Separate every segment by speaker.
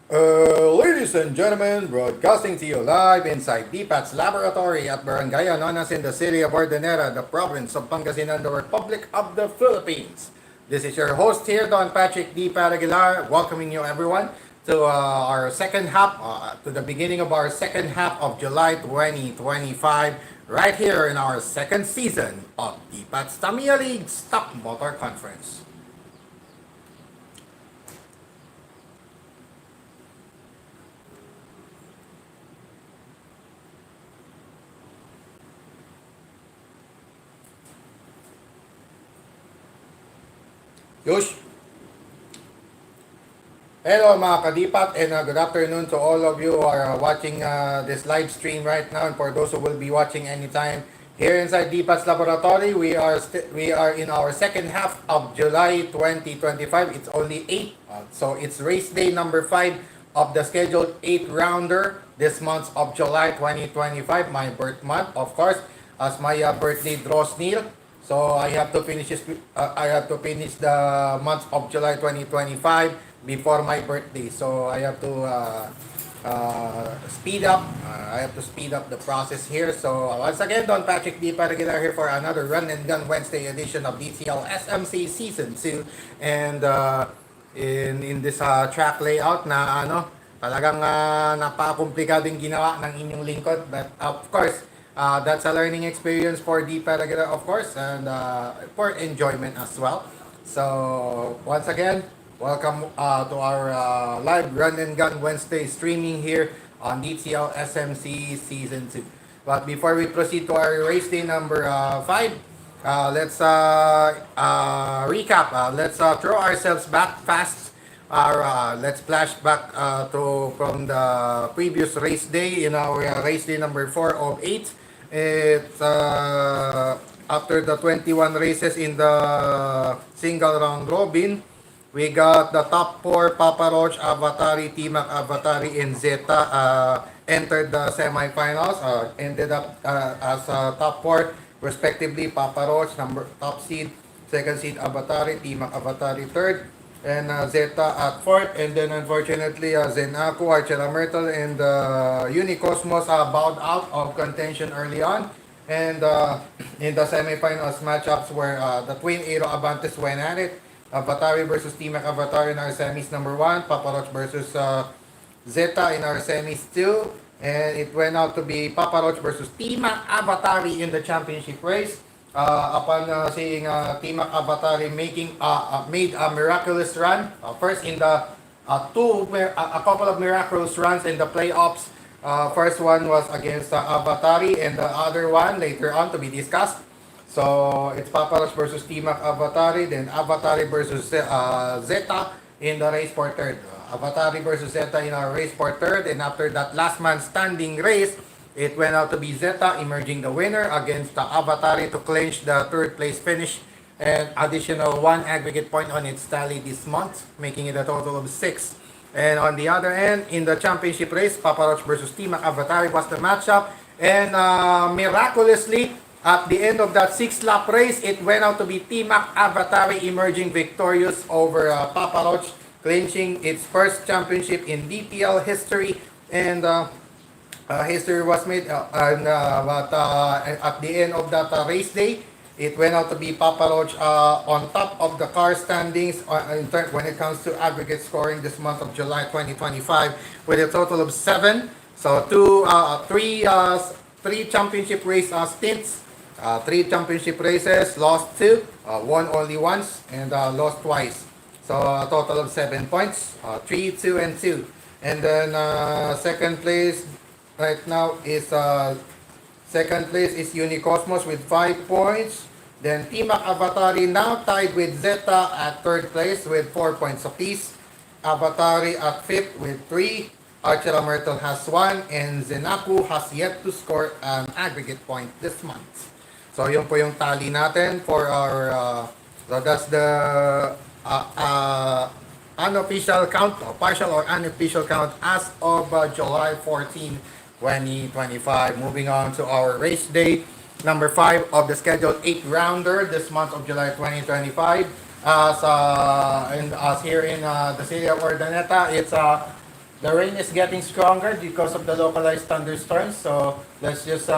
Speaker 1: Ladies and gentlemen, broadcasting to you live inside DPAT's laboratory at Barangay Anonas in the city of Ordaneta, the province of Pangasinan, the Republic of the Philippines. This is your host here, Don Patrick D. Aguilar, welcoming you everyone to our second half, to the beginning of our second half of July 2025, right here in our second season of DPAT's Tamiya League Stock Motor Conference. Yush! Hello mga kadipat and good afternoon to all of you who are watching this live stream right now, and for those who will be watching anytime here inside Dipat's laboratory. We are in our second half of July 2025. It's only 8, so it's race day number 5 of the scheduled 8 rounder this month of July 2025, my birth month, of course, as my birthday draws near. So I have to finish the month of July 2025 before my birthday. So I have to speed up. I have to speed up the process here. So once again, Don Patrick D. Paraguilar here for another Run and Gun Wednesday edition of DTL SMC Season 2. And in this track layout na talagang napaka-komplikadong ginawa ng inyong lingkod. But of course, that's a learning experience for the Paraguay, of course, and for enjoyment as well. So, once again, welcome to our live Run and Gun Wednesday streaming here on DTL SMC Season 2. But before we proceed to our race day number 5, let's recap. Let's throw ourselves back fast. Let's flash back to from the previous race day in our race day number 4 of 8. It's after the 21 races in the single round robin, we got the top 4, Papa Roach, Avatari, Timac, Avatari, and Zeta entered the semifinals. Ended up as top 4 respectively. Papa Roach, top seed, second seed Avatari, Timac, Avatari third, and Zeta at fourth. And then unfortunately, Zenaku, Archela Myrtle, and Unicosmos bowed out of contention early on. And in the semifinals matchups where the twin Aero Avantes went at it, Avatari versus Timac Avatari in our semis number 1, Paparoch versus Zeta in our semis 2, and it went out to be Paparoch versus Timac Avatari in the championship race. Upon seeing Timac Avatari made a miraculous run, first in the a couple of miraculous runs in the playoffs. First one was against Avatari, and the other one later on to be discussed. So it's Paparoch versus Timac Avatari, then Avatari versus Zeta in the race for third. Avatari versus Zeta in our race for third, and after that last man standing race, it went out to be Zeta emerging the winner against the Avatari to clinch the third place finish and additional 1 aggregate point on its tally this month, making it a total of 6. And on the other end, in the championship race, Paparoch versus Timac Avatari was the matchup. And miraculously, at the end of that 6-lap race, it went out to be Timac Avatari emerging victorious over Paparoch, clinching its first championship in DPL history. And history was made, but at the end of that race day, it went out to be Papa Roach on top of the car standings when it comes to aggregate scoring this month of July 2025 with a total of 7. So three championship race stints, 3 championship races, lost 2, won only once, and lost twice. So a total of 7 points, 3, 2, and 2. And then second place right now is Unicosmos with 5 points. Then Timac Avatari now tied with Zeta at third place with 4 points apiece. Avatari at fifth with 3. Archela Myrtle has 1, and Zenaku has yet to score an aggregate point this month. So yun po yung tally natin for our so that's the unofficial count, or partial or unofficial count as of July 14, 2025. Moving on to our race day number 5 of the scheduled 8 rounder this month of July 2025. As here in the city of Ordaneta, it's The rain is getting stronger because of the localized thunderstorms. So let's just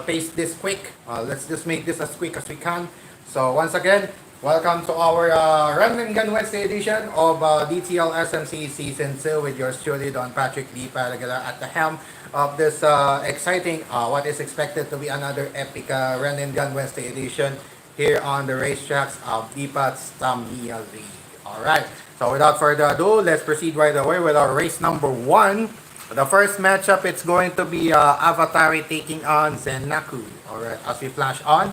Speaker 1: pace this quick. Let's just make this as quick as we can. So once again, welcome to our Run and Gun Wednesday edition of DTL SMC Season 2 with yours truly, Don Patrick D. Paragala at the helm of this exciting, what is expected to be another epic Run and Gun Wednesday edition here on the racetracks of DPAT's Tamiya League. Alright. So without further ado, let's proceed right away with our race number 1. The first matchup, it's going to be Avatari taking on Zenaku. Alright, as we flash on.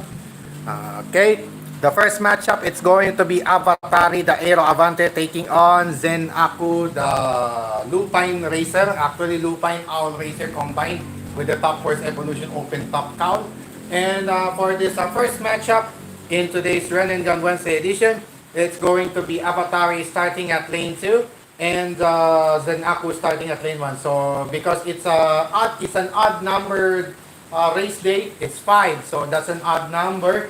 Speaker 1: Okay, the first matchup, it's going to be Avatari, the Aero Avante, taking on Zenaku, the Lupine Racer. Actually, Lupine Owl Racer combined with the Top Force Evolution Open Top Cow. And for this first matchup in today's Run and Gun Wednesday edition, it's going to be Avatari starting at lane 2 and Zenaku starting at lane 1. So because it's an odd numbered race day, it's 5. So that's an odd number.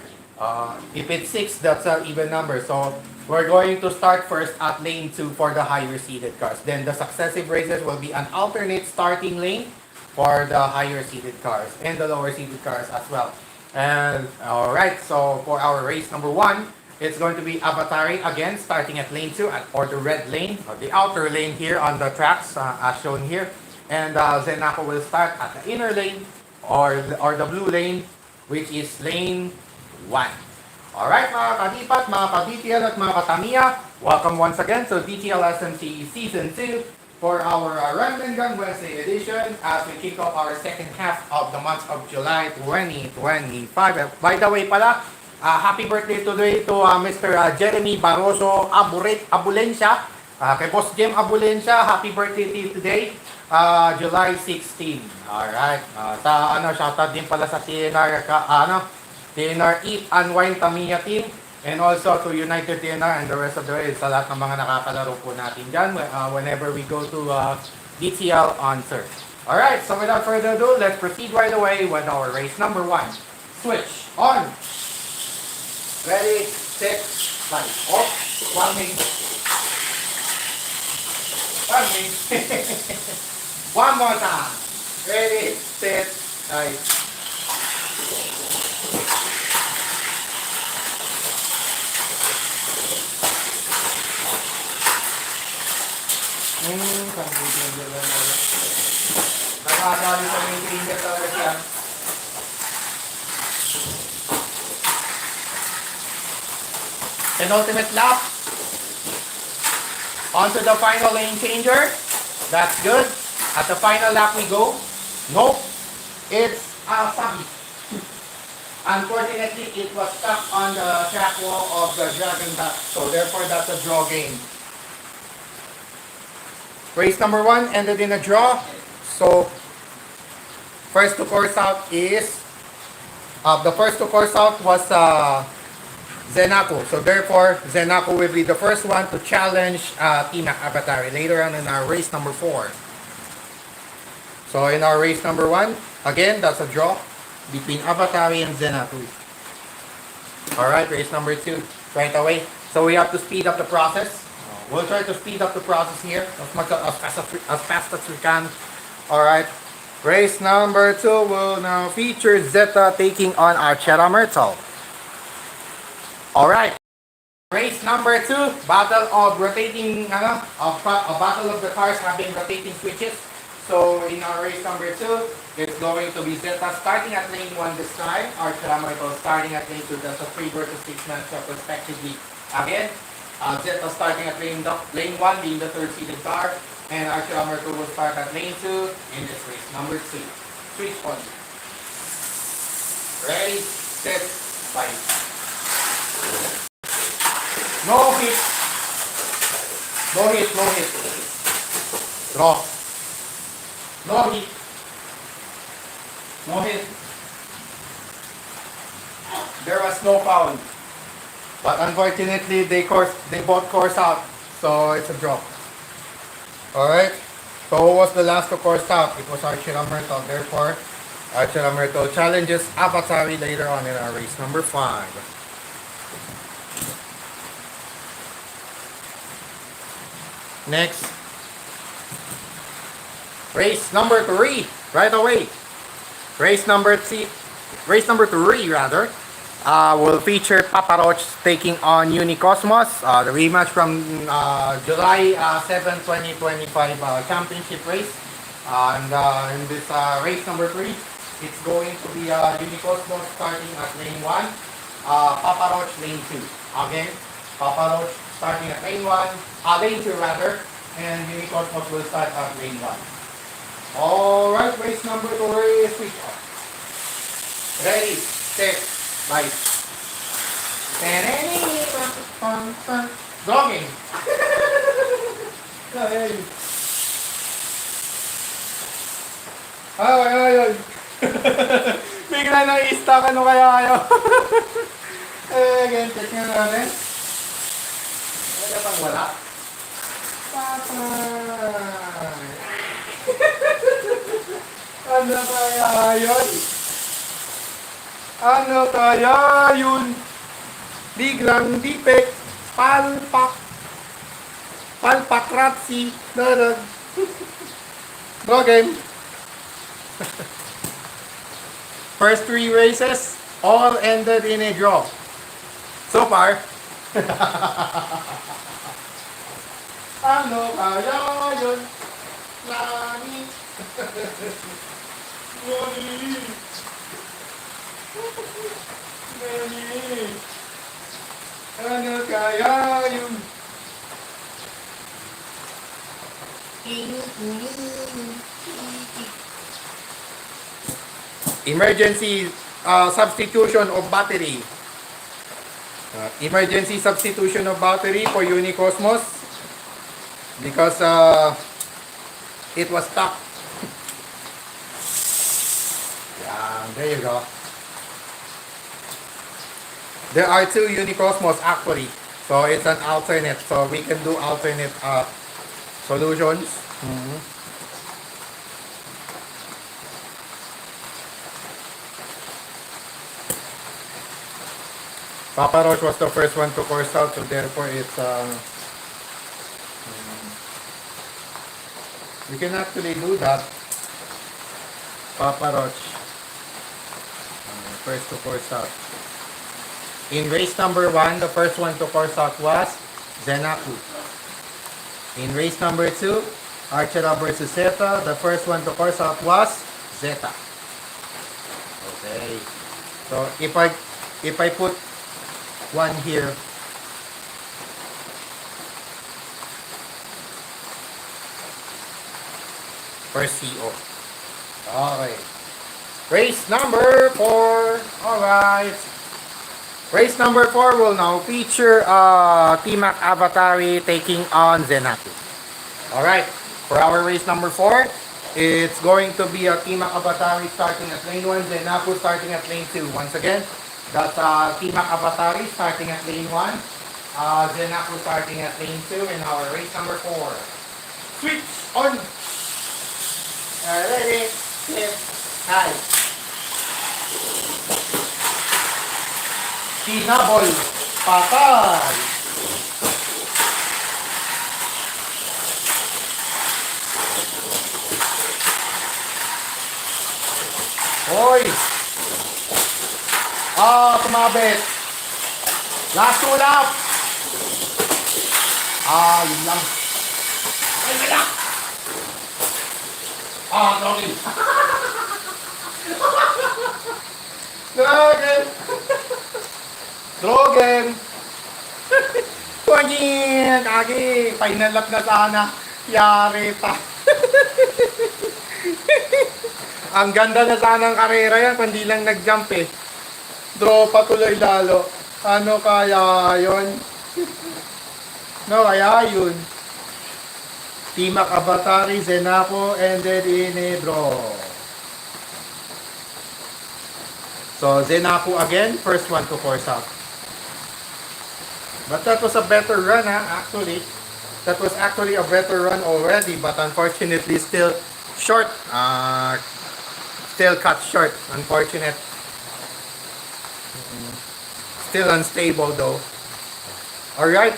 Speaker 1: If it's 6, that's an even number. So we're going to start first at lane 2 for the higher seated cars. Then the successive races will be an alternate starting lane for the higher seated cars and the lower seated cars as well. And alright, so for our race number 1, it's going to be Avatari again, starting at lane 2 or the red lane, or the outer lane here on the tracks as shown here. And Zenaku will start at the inner lane or the blue lane, which is lane 1. Alright mga kadipat, mga ka-DTL at mga ka-Tamiya, welcome once again to DTL SMC Season 2 for our Run and Gun Wednesday edition as we kick off our second half of the month of July 2025. By the way pala, happy birthday today to Mr. Jeremy Barroso Abulencia. Kay Boss Jem Abulencia, happy birthday to you today, July 16. Alright. Shoutout din pala sa TNR, TNR Eat and Wine Tamiya team. And also to United TNR and the rest of the way sa lahat ng mga nakakalaro po natin dyan whenever we go to DTL on Surf. Alright, so without further ado, let's proceed right away with our race number 1. Switch on! Ready, set, fight. Oh, one wing. One wing. One more time. Ready, set, fight. Nakakadali sa maintain talaga siya. Penultimate lap. Onto the final lane changer. That's good. At the final lap we go. Nope. It's Sabi. Unfortunately, it was stuck on the track wall of the Dragon Back. So therefore, that's a draw game. Race number 1 ended in a draw. So first to course out is the first to course out was Zenaku. So therefore, Zenaku will be the first one to challenge Team Avatari later on in our race number 4. So in our race number 1, again, that's a draw between Avatari and Zenaku. Alright, race number 2, right away. So we have to speed up the process. We'll try to speed up the process here as fast as we can. Alright, race number 2 will now feature Zeta taking on Archera Myrtle. Alright, race number 2, battle of rotating, a battle of the cars having rotating switches. So in our race number 2, it's going to be Zeta starting at lane 1 this time, Archera Myrtle starting at lane 2. That's a 3 versus 6 matchup respectively. Again, Zeta starting at lane 1 being the third seated car, and Archera Myrtle will start at lane 2 in this race number 2. Switch on. Ready, set, fight. No hit. No hit, no hit. Draw. No hit. No hit. There was no foul. But unfortunately, they both course out. So it's a draw. Alright. So who was the last to course out? It was Archera Myrtle. Therefore, Archera Myrtle challenges Avatari later on in our race number 5. Next, Race number 3, right away. Race number 3 rather, will feature Papa Roach taking on Unicosmos, the rematch from July 7, 2025 championship race. And in this race number 3, it's going to be Unicosmos starting at lane 1, Papa Roach lane 2. Again, Papa Roach starting at lane 1, lane 2 rather, and Unicosmos will start at lane 1. Alright, race number 2 is switch off. Ready, set, light. Jogging. Ay. Bigla na i-stuck, ano kaya kayo? Again, check nga natin. Wala pang wala. Ano kaya yun? Ano kaya yun? Biglang dipek, palpak ratsi, darag. Draw game. First 3 races, all ended in a draw. So far. Ano kaya yun? Nani? Ano kaya yun? Emergency substitution of battery. Emergency substitution of battery for Unicosmos because it was stuck. Yeah, there you go. There are 2 Unicosmos actually, so it's an alternate. So we can do alternate solutions. Papa Roach was the first one to course out, so therefore it's we can actually do that. Papa Roach first to course out. In race number 1, the first one to course out was Zenaku. In race number 2, Archera versus Zeta, the first one to course out was Zeta. Okay. So if I put one here, first CO. Okay. Race number 4. Alright. Race number 4 will now feature T-Mac Avatari taking on Zenaku. Alright. For our race number 4, it's going to be a T-Mac Avatari starting at lane 1, Zenaku starting at lane 2. Once again, that's T-Mac Avatari starting at lane 1, Zenaku starting at lane 2 in our race number 4. Switch on! Ready, set, high. Tinabol, patay! Hoy! Tumabit! Last two lap! Yun lang. Ay, wala! Drogen! Drogen! Drogen! Pwagin! Kagi! Final lap na sana. Yari pa. Ang ganda na sana ng karera yan, kundi lang nag-jump eh. Draw pa tuloy lalo. Ano kaya yun? No, kaya yun. T-Mac Avatari, Zenaku ended in a draw. So, Zenaku again, first one to force out. But that was a better run, actually. That was actually a better run already, but unfortunately still short. Still cut short. Unfortunate. Still unstable though. Alright,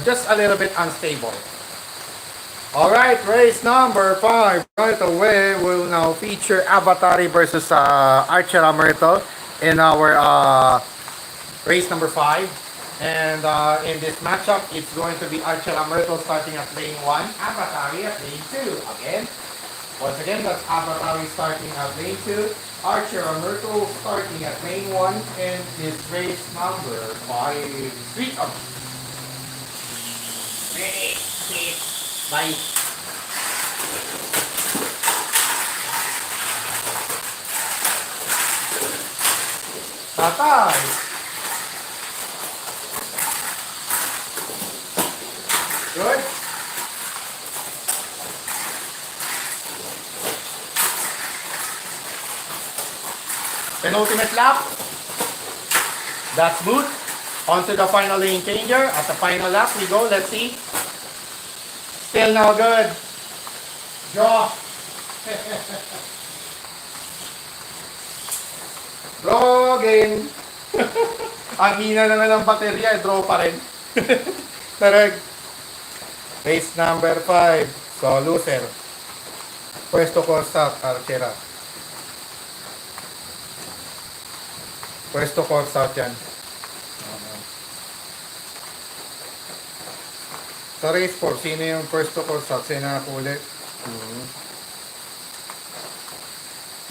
Speaker 1: just a little bit unstable. Alright, race number 5 right away will now feature Avatari versus Archer Myrtle in our race number 5. And in this matchup, it's going to be Archer Myrtle starting at lane 1, Avatari at lane 2. Again, once again, that's Avatari starting at lane 2, Archer Myrtle starting at lane 1, and this race number 5. Street of Bye. Tatay. Good. Penultimate lap. That's smooth. On to the final lane changer. At the final lap we go. Let's see. Still no good. Draw. Draw again. Ang hina na nga ng baterya, draw pa rin. Tarag. Race number 5. So, loser. Pwesto ko start, Archera. Pwesto ko start yan. Sa race 4, sino yung pwesto ko start? Sino nakakulit?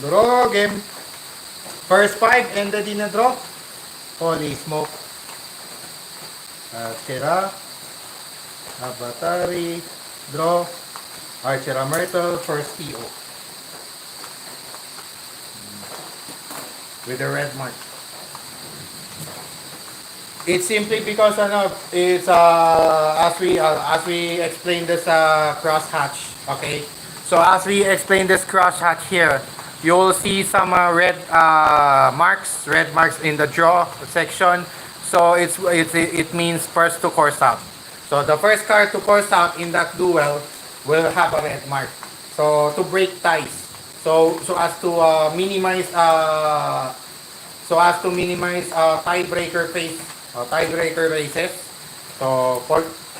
Speaker 1: Draw game. First 5 ended in a draw. Holy smoke. Archera. Avatari. Draw. Archera Myrtle. First PO. With the red mark. It's simply because it's as we explained this crosshatch. Okay. So as we explain this crosshatch here, you will see some red marks in the draw section. So it means first to course out. So the first car to course out in that duel will have a red mark. So to break ties. So as to minimize tiebreaker phase, tiebreaker races. So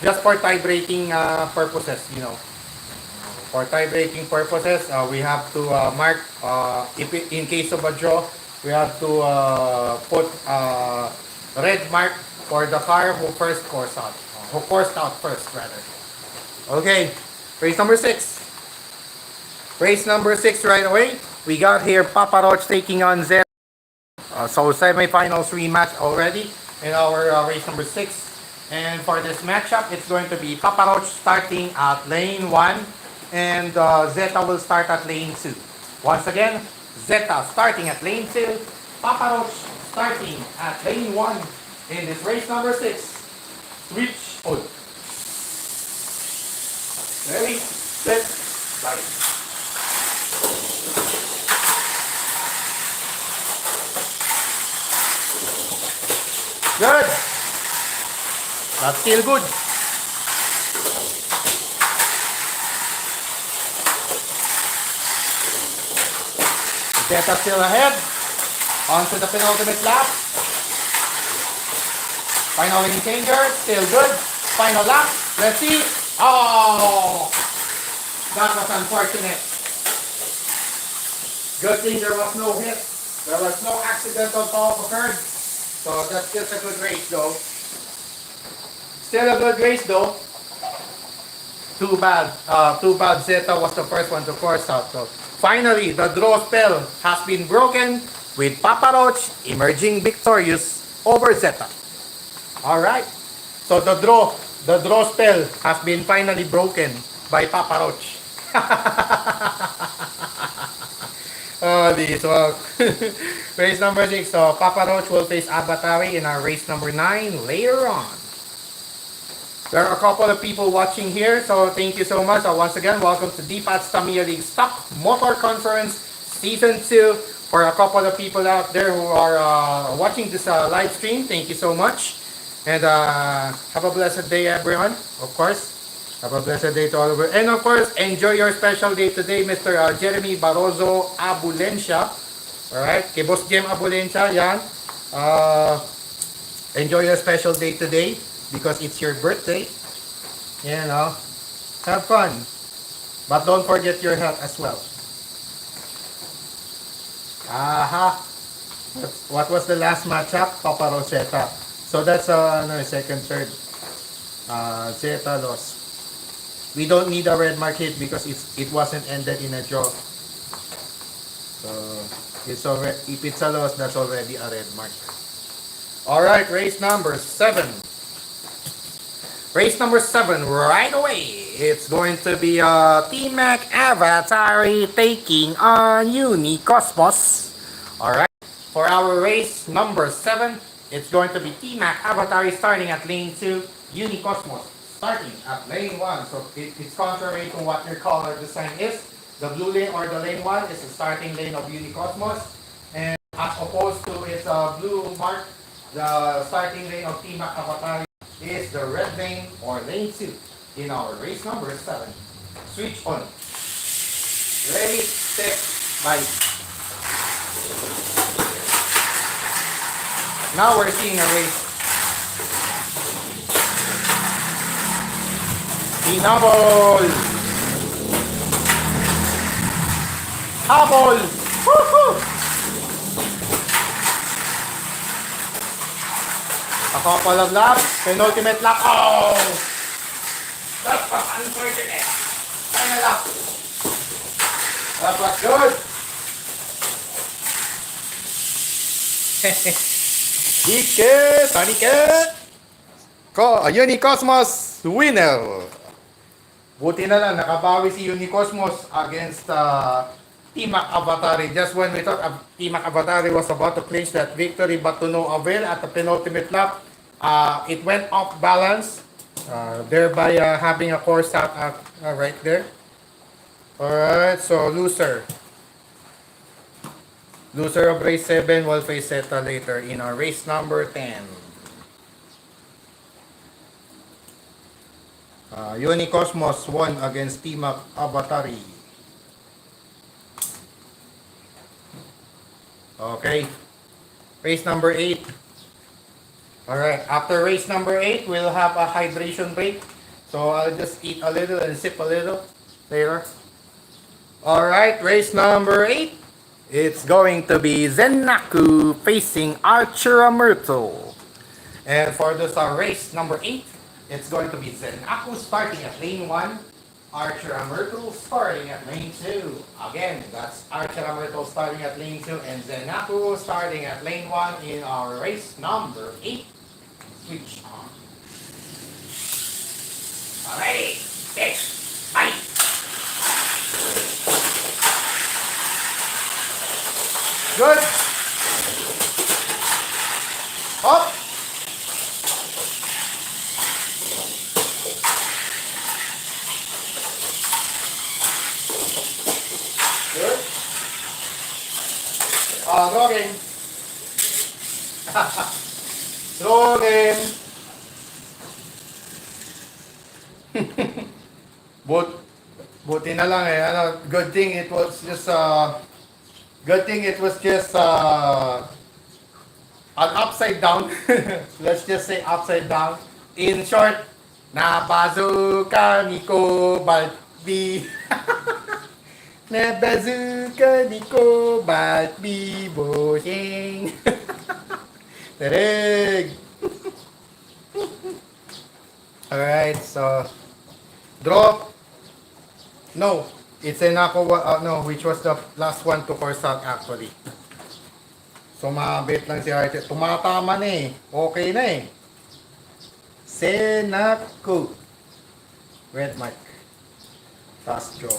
Speaker 1: just for tie breaking purposes, For tie-breaking purposes, we have to mark, in case of a draw, we have to put red mark for the car who coursed out first, rather. Okay, race number 6. Race number 6 right away. We got here Papa Roach taking on Zed. So semifinals rematch already in our race number 6. And for this matchup, it's going to be Papa Roach starting at lane 1. And Zeta will start at lane 2. Once again, Zeta starting at lane 2. Papa Roach starting at lane 1 in this race number 6. Switch on. Ready, set, right. Good. That's still good. Zeta still ahead. On to the penultimate lap. Final lane changer. Still good. Final lap. Let's see. Oh! That was unfortunate. Good thing there was no hit. There was no accidental fall occurred. So that's just a good race though. Still a good race though. Too bad Zeta was the first one to course out. So finally, the draw spell has been broken with Papa Roach emerging victorious over Zeta. Alright. So the draw spell has been finally broken by Papa Roach. Oh, this one. Race number 6. So Papa Roach will face Avatari in our race number 9 later on. There are a couple of people watching here, so thank you so much. Once again, welcome to DPAT's Tamiya League Stock Motor Conference Season 2. For a couple of people out there who are watching this live stream, thank you so much. And have a blessed day, everyone, of course. Have a blessed day to all of you. And of course, enjoy your special day today, Mr. Jeremy Barroso Abulencia. Alright, kay Boss Jem Abulencia, yan. Enjoy your special day today. Because it's your birthday, have fun. But don't forget your health as well. Aha. What was the last matchup? Papa Rosetta. So that's no, second, third. Zeta lost. We don't need a red mark hit because it wasn't ended in a draw. So it's already, if it's a loss, that's already a red mark. All right, race number 7. Race number 7 right away. It's going to be T-Mac Avatari taking on Unicosmos. Alright. For our race number 7, it's going to be T-Mac Avatari starting at lane 2, Unicosmos starting at lane 1. So it's contrary to what your color design is. The blue lane or the lane 1 is the starting lane of Unicosmos. And as opposed to its blue mark, the starting lane of T-Mac Avatari is the red lane or lane 2 in our race number 7. Switch on. Ready, set, bye. Now we're seeing a race. Hinabol! Habol! Woohoo! A couple of laps, penultimate lap. Oh! That was unfortunate. Final lap. That was good. Ike, Tanike. Unicosmos winner. Buti na lang, nakabawi si Unicosmos against T-Mac Avatari. Just when we thought T-Mac Avatari was about to clinch that victory, but to no avail at the penultimate lap, it went off balance, thereby having a course out right there. Alright, so loser. Loser of race 7 will face Zeta later in our race number 10. Unicosmos won against T-Mac Avatari. Okay. Race number 8. Alright, after race number 8, we'll have a hydration break. So I'll just eat a little and sip a little later. Alright, race number 8. It's going to be Zenaku facing Archera Myrtle. And for this race number 8, it's going to be Zenaku starting at lane 1, Archera Myrtle starting at lane 2. Again, that's Archera Myrtle starting at lane 2 and Zenaku starting at lane 1 in our race number 8. Switch on. Alrighty, 6, 5. Good. Up. Good. Rolling. Rolling. Buti na lang eh. Good thing it was just an upside down. Let's just say upside down. In short, nabazuka niko balbi. Nabazuka niko balbi boshing. Tarig. Alright, so draw. No, it's Enako, no, which was the last one to course out actually. So mabit lang si Arte. Tumatama na eh. Okay na eh. Senako. Red mark. Fast draw.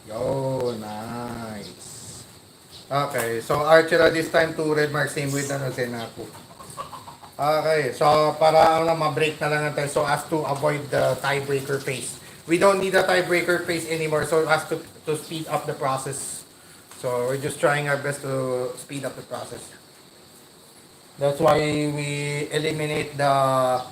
Speaker 1: Yo, nice. Okay, so Archer this time to red mark, same with Senako. Okay, so para ma-break na lang natin so as to avoid the tiebreaker phase. We don't need a tiebreaker phase anymore so as to speed up the process. So we're just trying our best to speed up the process. That's why we eliminate the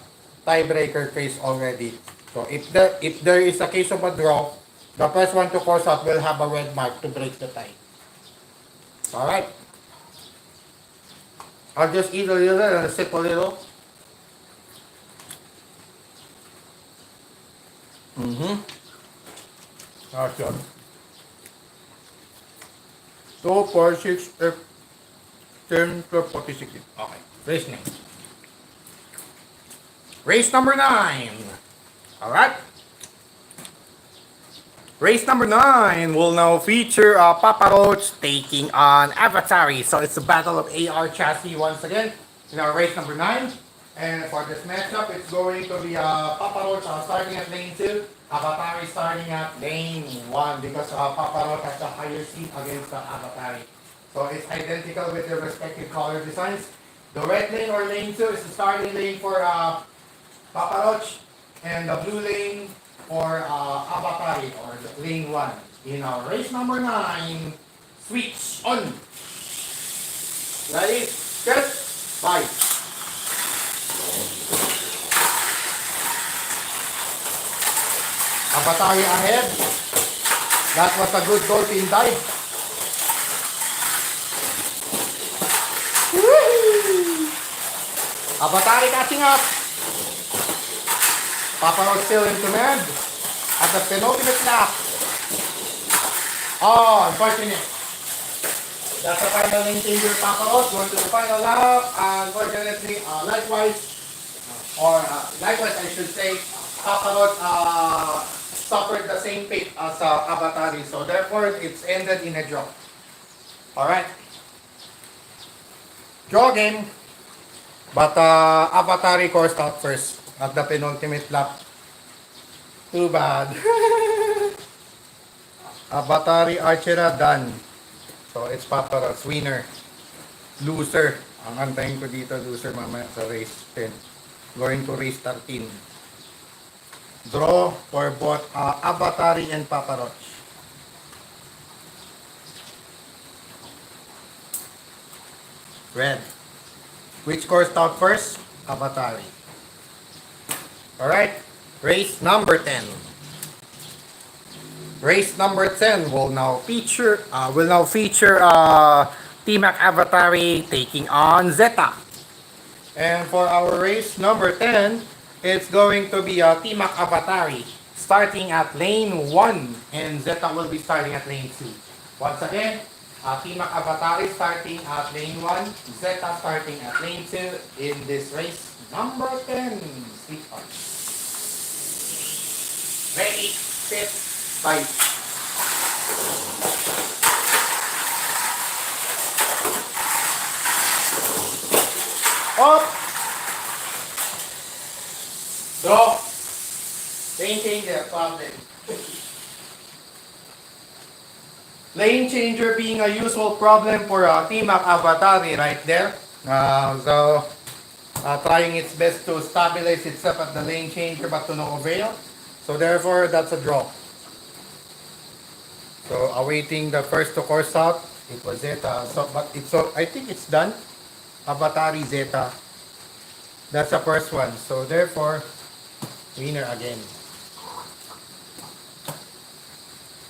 Speaker 1: tiebreaker phase already. So if there is a case of a draw, the first one to course out will have a red mark to break the tie. Alright. I'll just eat a little and sip a little. Action. 2, 4, 6, 10, 12, 46. Okay. Race next. Race number 9. Alright. Race number 9 will now feature Papa Roach taking on Avatari. So it's a battle of AR chassis once again in our race number 9. And for this matchup, it's going to be Papa Roach starting at lane 2, Avatari starting at lane 1 because Papa Roach has a higher seat against the Avatari. So it's identical with their respective color designs. The red lane or lane 2 is the starting lane for Papa Roach, and the blue lane for Avatari or the lane 1. In our race number 9, switch on. Ready, set, fight. Avatari ahead. That was a good dolphin dive. Avatari catching up. Papa Roach still in command at the penultimate lap. Oh, unfortunate. That's the final lane changer. Papa Roach going to the final lap. Unfortunately, likewise I should say, Papa Roach suffered the same fate as Avatari. So therefore, it's ended in a draw. Alright. Draw game. But Avatari coursed out first at the penultimate lap. Too bad. Avatari Archera done. So it's Papa Roach winner. Loser. Ang antayin ko dito, loser mamaya sa race 10. Going to race 13. Draw for both Avatari and Papa Roach. Red. Which coursed out first? Avatari. Alright. Race number 10. Race number 10 will now feature T-Mac Avatari taking on Zeta. And for our race number 10, it's going to be T-Mac Avatari starting at lane 1 and Zeta will be starting at lane 2. Once again, T-Mac Avatari starting at lane 1, Zeta starting at lane 2 in this race number 10. Sleep on. Ready, set, fight. Up. Draw. Lane changer, problem. Lane changer being a usual problem for T-Mac Avatari right there. Trying its best to stabilize itself at the lane changer but to no avail. So therefore, that's a draw. So awaiting the first to course out, it was Zeta. I think it's done. Avatari Zeta. That's the first one. So therefore, winner again.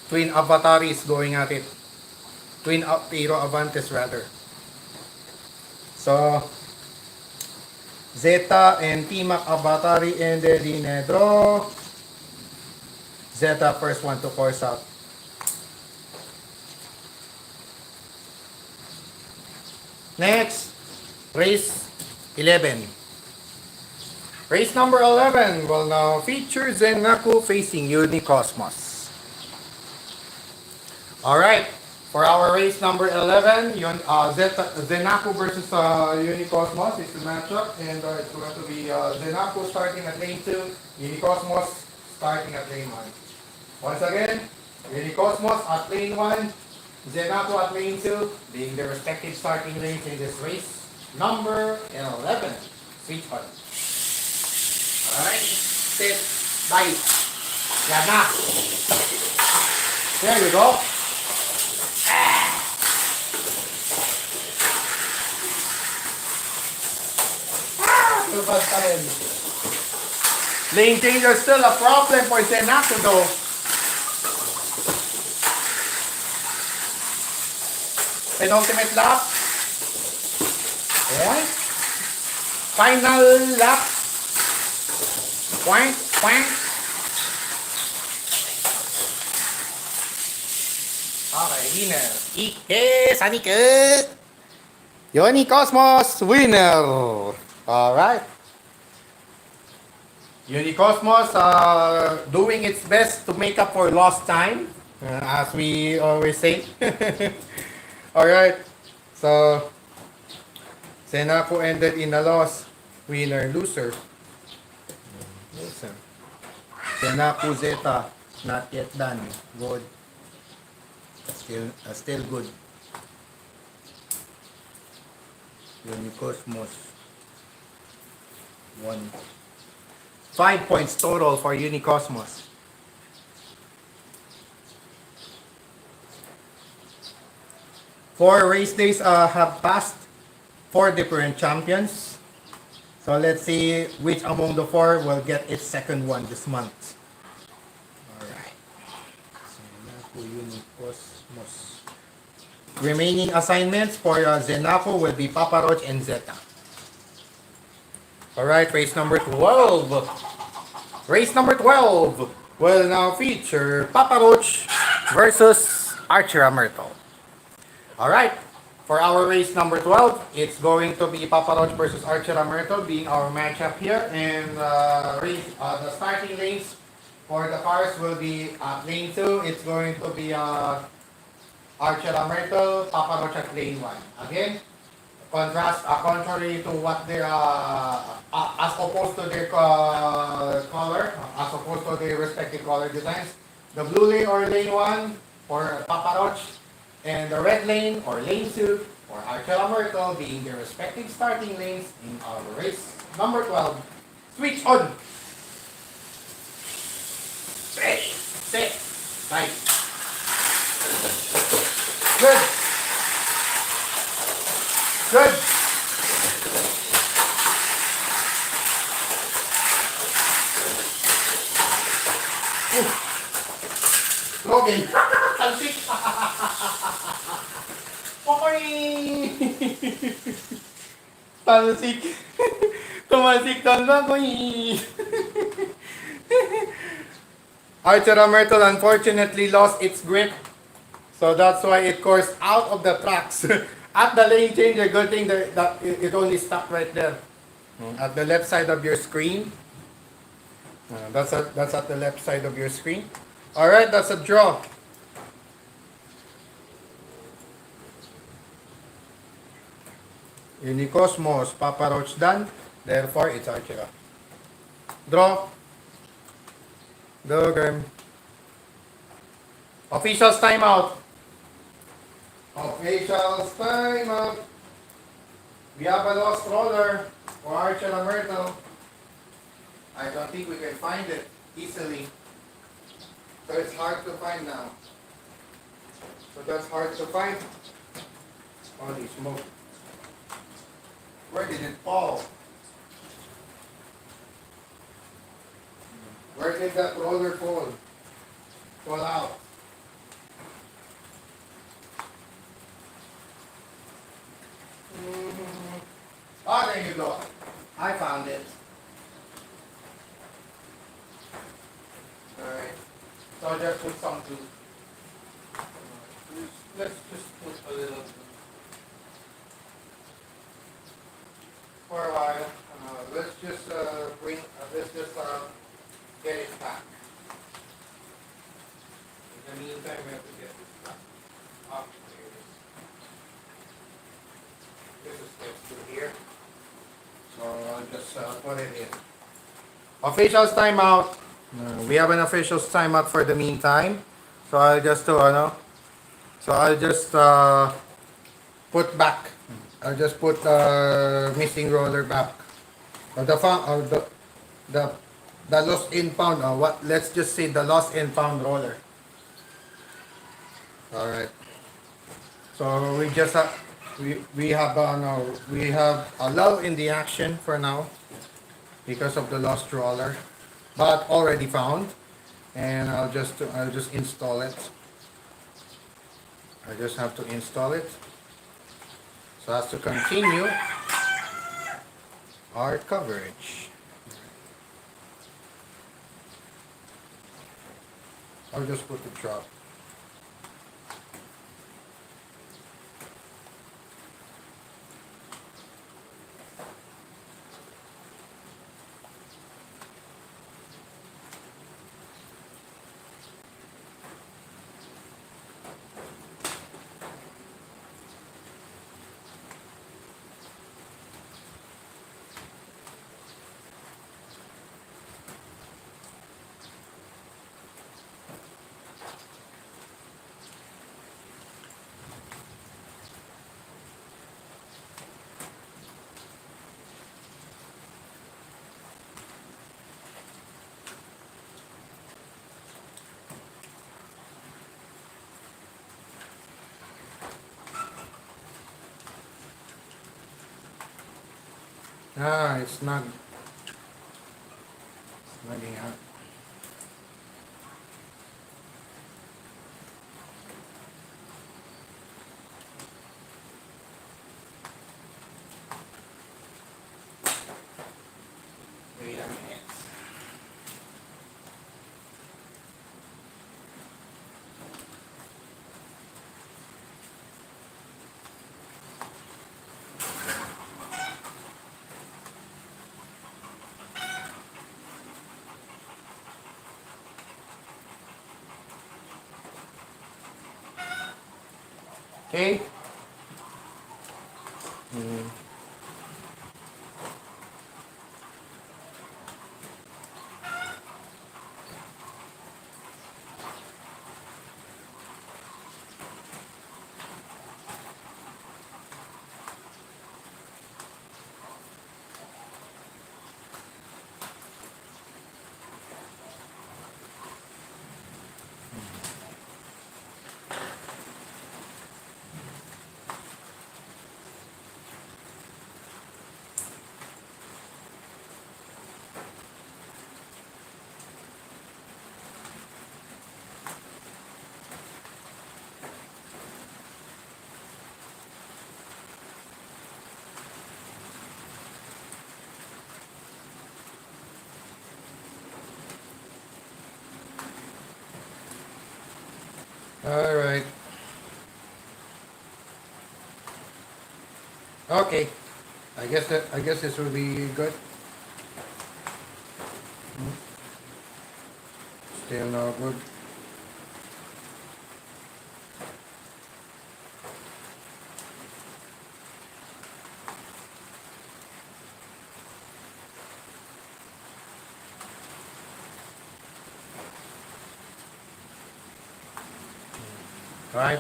Speaker 1: Twin Avatari is going at it. Twin Hero Avantes rather. So Zeta and T-Mac Avatari ended in a draw. Zeta first one to course out. Next, race 11. Race number 11 will now feature Zenaku facing Unicosmos. Alright, for our race number 11, Zenaku versus Unicosmos is the matchup, and it's going to be Zenaku starting at lane 2, Unicosmos starting at lane 1. Once again, Unicosmos at lane 1, Zenaku at lane 2, being the respective starting lanes in this race number 11. Switch on. Alright, set, bite. Yan na. There you go. Tubad pa rin. Lane changer still a problem for Zenaku though. Penultimate lap. Ayan. Final lap. Quank, quank. Okay, winner. Ike Sanike. Yoni Cosmos, winner. Alright. Unicosmos doing its best to make up for lost time, as we always say. Alright, so Senaco ended in a loss. Winner, loser. Loser. Senaco Zeta, not yet done. Good. Still good. Unicosmos, 1. 5 points total for Unicosmos. 4 race days have passed. 4 different champions. So let's see which among the 4 will get its second one this month. Alright. Zenaco, Unicosmos. Remaining assignments for Zenaco will be Papa Roach and Zeta. Alright, race number 12. Race number 12 will now feature Papa Roach versus Archer Myrtle. Alright, for our race number 12, it's going to be Papa Roach versus Archer Myrtle being our matchup here. And the starting lanes for the cars will be lane 2, it's going to be Archer Myrtle, Papa Roach at lane 1. Again, contrary to what their as opposed to their color, as opposed to their respective color designs, the blue lane or lane 1 for Papa Roach, and the red lane or lane 2 for Archer Myrtle being their respective starting lanes in our race number 12. Switch on. Ready, set, right. Good. Good. Logan. Talsik. Okay. Talsik. Tumalsik doon ba ko? Archer Myrtle unfortunately lost its grip. So that's why it coursed out of the tracks. At the lane changer, good thing that it only stopped right there. At the left side of your screen. That's at the left side of your screen. Alright, that's a draw. Unicosmos, Papa Roach done. Therefore, it's Archer. Draw. The game. Officials timeout. Officials timeout. We have a lost roller for Archer Myrtle. I don't think we can find it easily. So it's hard to find now. So that's hard to find. Holy smoke. Where did it fall? Where did that roller fall? Fall out. Oh, there you go. I found it. Alright. So I'll just put some glue. Let's just put a little glue. For a while. Let's just get it back. In the meantime, we have to get this back. Oh, there it is. This is next to here. So I'll just put it in. Officials timeout. We have an officials timeout for the meantime. So I'll just put back. I'll just put the missing roller back. The lost impound. Let's just say the lost impound roller. All right. So we just we have a lull in the action for now because of the lost roller, but already found, and I'll just install it. I just have to install it so as to continue our coverage. I'll just put the drop. Ah, it's snug. Snugging out. Wait a minute. Okay. Mm. All right. Okay. I guess this will be good. Still not good. All right.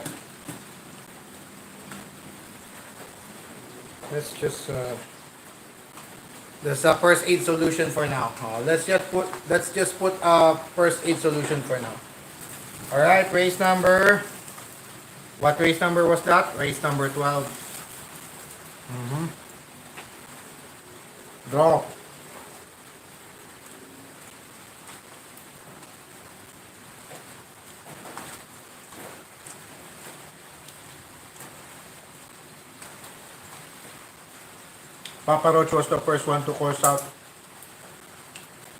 Speaker 1: Let's just There's a first aid solution for now. Let's just put a first aid solution for now. All right, race number. What race number was that? Race number 12. Mm-hmm. Draw. Papa Roach was the first one to course out.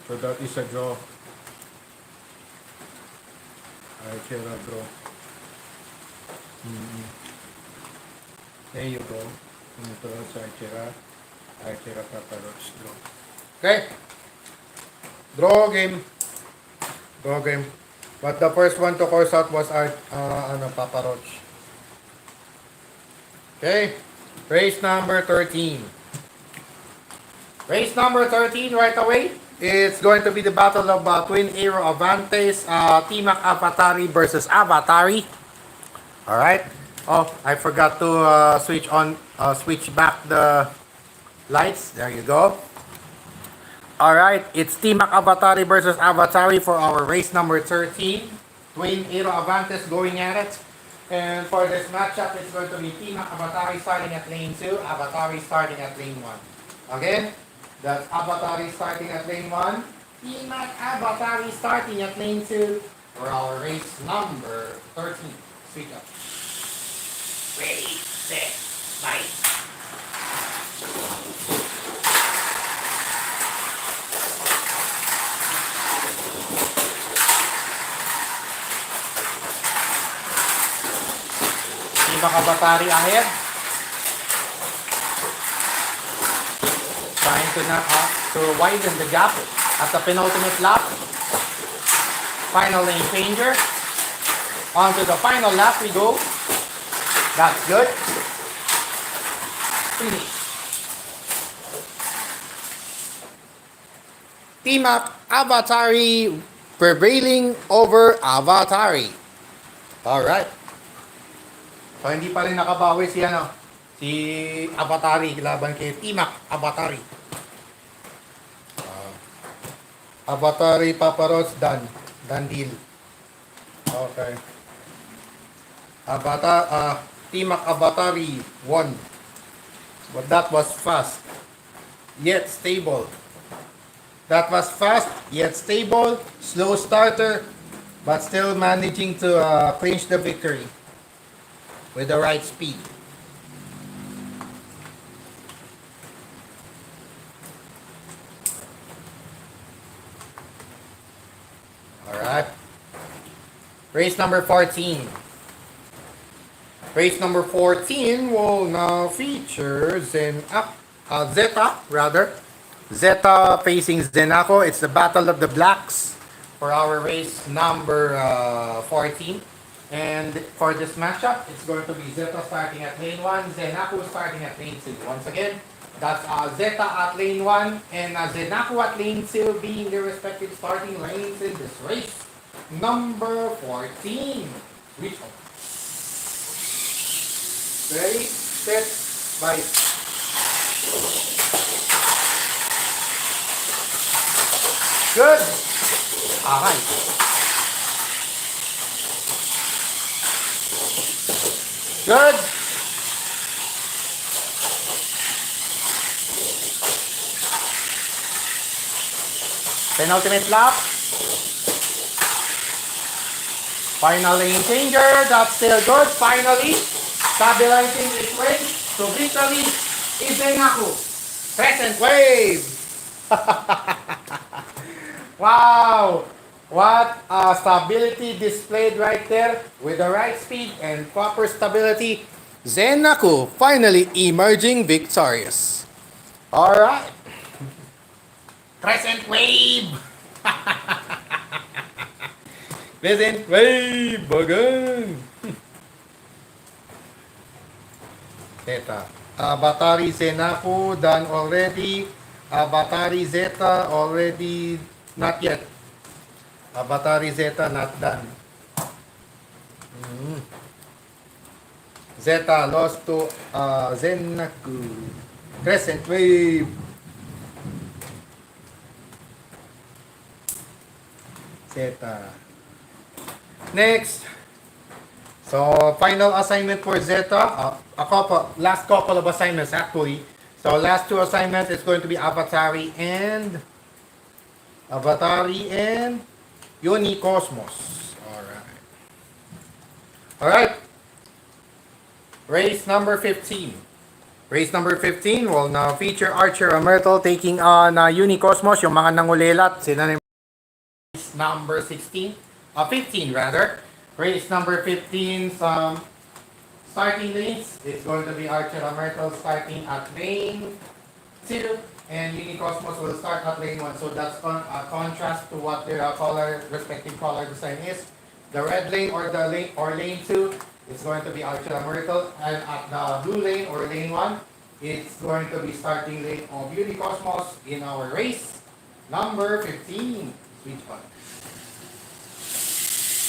Speaker 1: So that is a draw. Archera draw. Mm-hmm. There you go. Ito sa Archera. Archera Papa Roach draw. Okay. Draw game. Draw game. But the first one to course out was Papa Roach. Okay. Race number 13. Race number 13 right away. It's going to be the battle of Twin Aero Avantes, Timac Avatari versus Avatari. Alright. Oh, I forgot to switch back the lights. There you go. Alright, it's Timac Avatari versus Avatari for our race number 13. Twin Aero Avantes going at it. And for this matchup, it's going to be Timac Avatari starting at lane 2, Avatari starting at lane 1. Again, that's Avatari starting at lane 1, Timac Avatari starting at lane 2 for our race number 13. Switch up. Ready, set, fight. Timac Avatari ahead. Trying to widen the gap at the penultimate lap. Final lane changer. On to the final lap we go. That's good. Finish. Timac Avatari prevailing over Avatari. Alright. So hindi pa rin nakabawi si Avatari laban kay Timac Avatari. Avatari Papa Roach done deal. Okay. Timac Avatari won. But that was fast. yet stable. That was fast, yet stable, slow starter, but still managing to clinch the victory with the right speed. Alright. Race number 14. Race number 14 will now feature Zeta, rather. Zeta facing Zenako. It's the Battle of the Blacks for our race number 14. And for this matchup, it's going to be Zeta starting at lane 1, Zenako starting at lane 2. Once again, that's Zeta at lane 1 and Zenako at lane 2 being their respective starting lanes in this race. Number 14. Reach up. Ready, set, bite. Good. Alright. Good. Penultimate lap. Final lane changer. That's still good. Finally, stabilizing its way to victory is Zenako. Crescent wave. Wow. What stability displayed right there with the right speed and proper stability. Zenako finally emerging victorious. Alright. Crescent wave. Crescent wave again. Zeta. Batari Zenako done already. Batari Zeta already not yet. Batari Zeta not done. Zeta lost to Zenako. Crescent wave. Zeta. Next. So, final assignment for Zeta. Last couple of assignments actually. So, last two assignments is going to be Avatari and Unicosmos. Alright. Alright. Race number 15. Race number 15 will now feature Archer Myrtle taking on Unicosmos, yung mga nangulilat. Sila na race number 16. 15 rather. Race number 15, some starting lanes. It's going to be Archer Myrtle starting at lane 2 and Unicosmos will start at lane 1. So that's a contrast to what their respective color design is. The red lane or lane 2 is going to be Archer Myrtle, and at the blue lane or lane 1, it's going to be starting lane of Unicosmos in our race number 15. Sweet spot.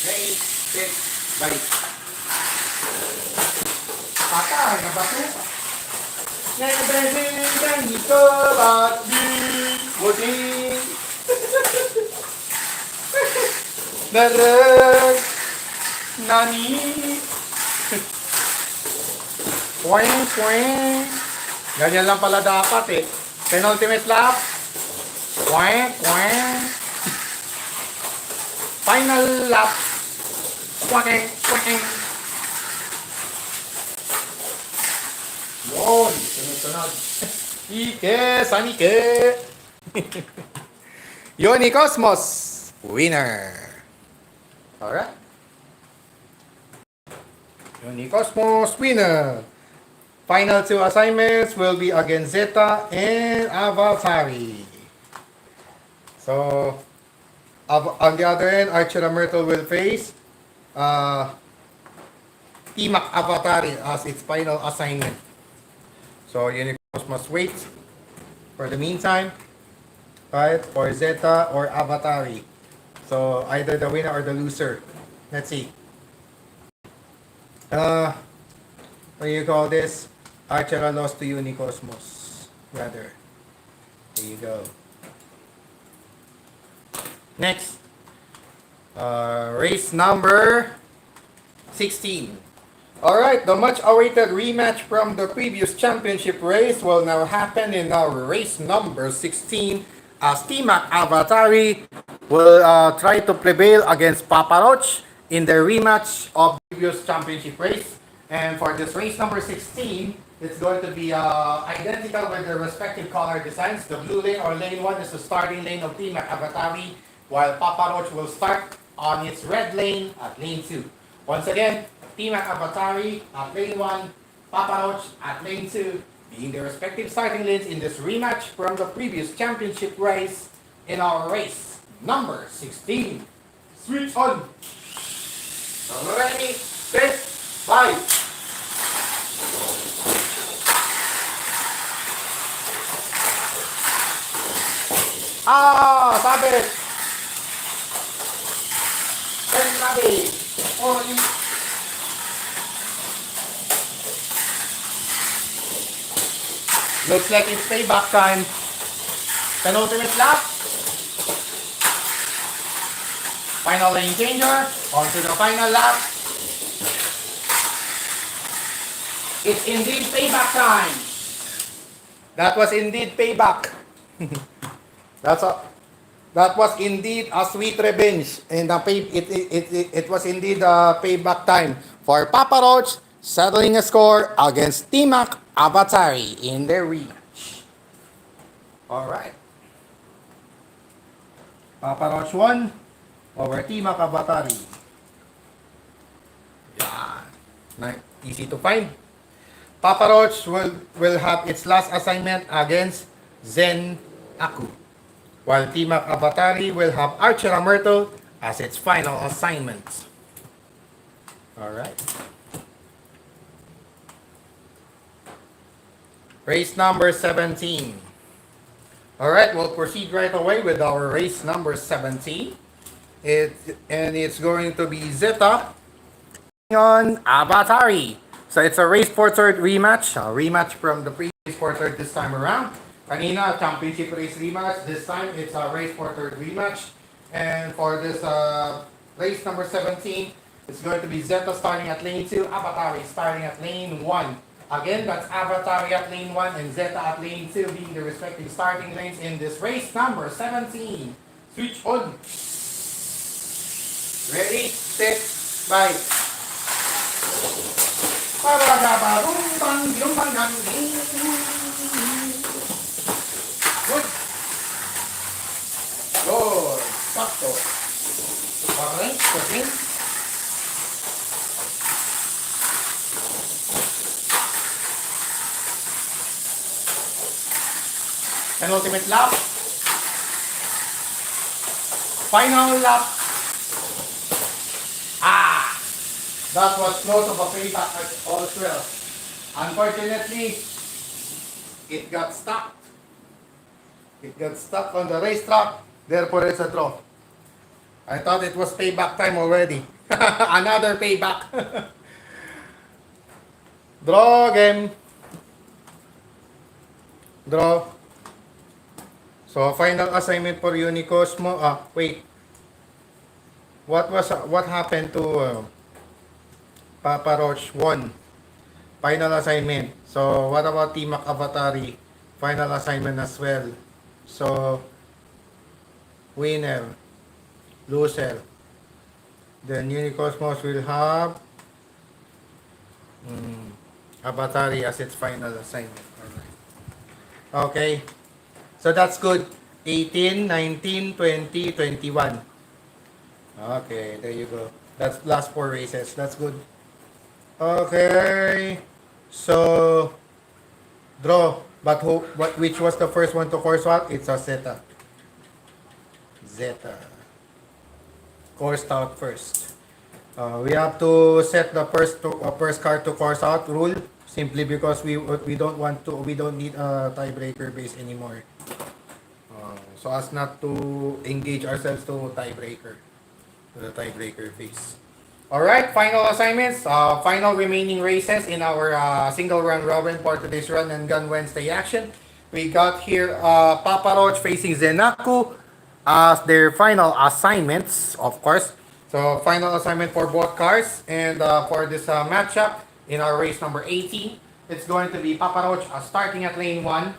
Speaker 1: Race, set, balik. Patay na bato. Nagpresentang ito at di muling narag nani poing poing. Ganyan lang pala dapat eh. Penultimate lap. Poing poing. Final lap. Poing poing. Yun, sunod-sunod. Ike, Sanike. Unicosmos, winner. Alright. Unicosmos, winner. Final two assignments will be against Zeta and Avatari. So, on the other end, Archer Myrtle will face Timak Avatari as its final assignment. So, Unicosmos must wait for the meantime, right, for Zeta or Avatari. So, either the winner or the loser. Let's see. What do you call this? Archer lost to Unicosmos, rather. There you go. Next. Race number 16. All right, the much-awaited rematch from the previous championship race will now happen in our race number 16 as Timac Avatari will try to prevail against Papa Roach in the rematch of the previous championship race. And for this race number 16, it's going to be identical with their respective color designs. The blue lane or lane 1 is the starting lane of Timac Avatari, while Papa Roach will start on its red lane at lane 2. Once again, Timac Avatari at lane 1, Papa Roach at lane 2, being the respective starting lanes in this rematch from the previous championship race in our race number 16. Switch on! Ready, set, fight! Sabit! Sabi! Ori! Looks like it's payback time. Penultimate lap. Final lane changer. On to the final lap. It's indeed payback time. That was indeed payback. That was indeed a sweet revenge. And it was indeed a payback time for Papa Roach, settling a score against Timac Avatari in their rematch. Alright. Papa Roach won over Timac Avatari. Yeah. Easy to find. Papa Roach will have its last assignment against Zen Aku, while Timac Avatari will have Archer Myrtle as its final assignment. Alright. Race number 17. Alright, we'll proceed right away with our race number 17. It's going to be Zeta on Avatari. So it's a race for third rematch. A rematch from the previous for third this time around. Kanina, championship race rematch. This time, it's a race for third rematch. And for this race number 17, it's going to be Zeta starting at lane 2, Avatari starting at lane 1. Again, that's Avatari at lane 1 and Zeta at lane 2 being the respective starting lanes in this race number 17. Switch on. Ready, set, fight. Good. Good. Sakto. Okay, okay. Penultimate lap. Final lap. That was close of a payback as well. Unfortunately, it got stuck. It got stuck on the racetrack. Therefore, it's a draw. I thought it was payback time already. Another payback. Draw game. Draw. So, final assignment for Unicosmo. Wait. What happened to Papa Roach 1? Final assignment. So, what about Timac Avatari? Final assignment as well. So, winner, loser. Then Unicosmos will have Avatari as its final assignment. Okay. So that's good. 18, 19, 20, 21. Okay, there you go. That's last 4 races. That's good. Okay. So, draw. But which was the first one to course out? It's a Zeta. Zeta. Coursed out first. We have to set the first car to course out rule simply because we don't need a tiebreaker base anymore. So as not to engage ourselves to the tiebreaker phase. Alright, final assignments, final remaining races in our single run robin for today's Run and Gun Wednesday action. We got here Papa Roach facing Zenaku as their final assignments, of course. So final assignment for both cars, and for this matchup, In our race number 18, it's going to be Papa Roach starting at lane 1,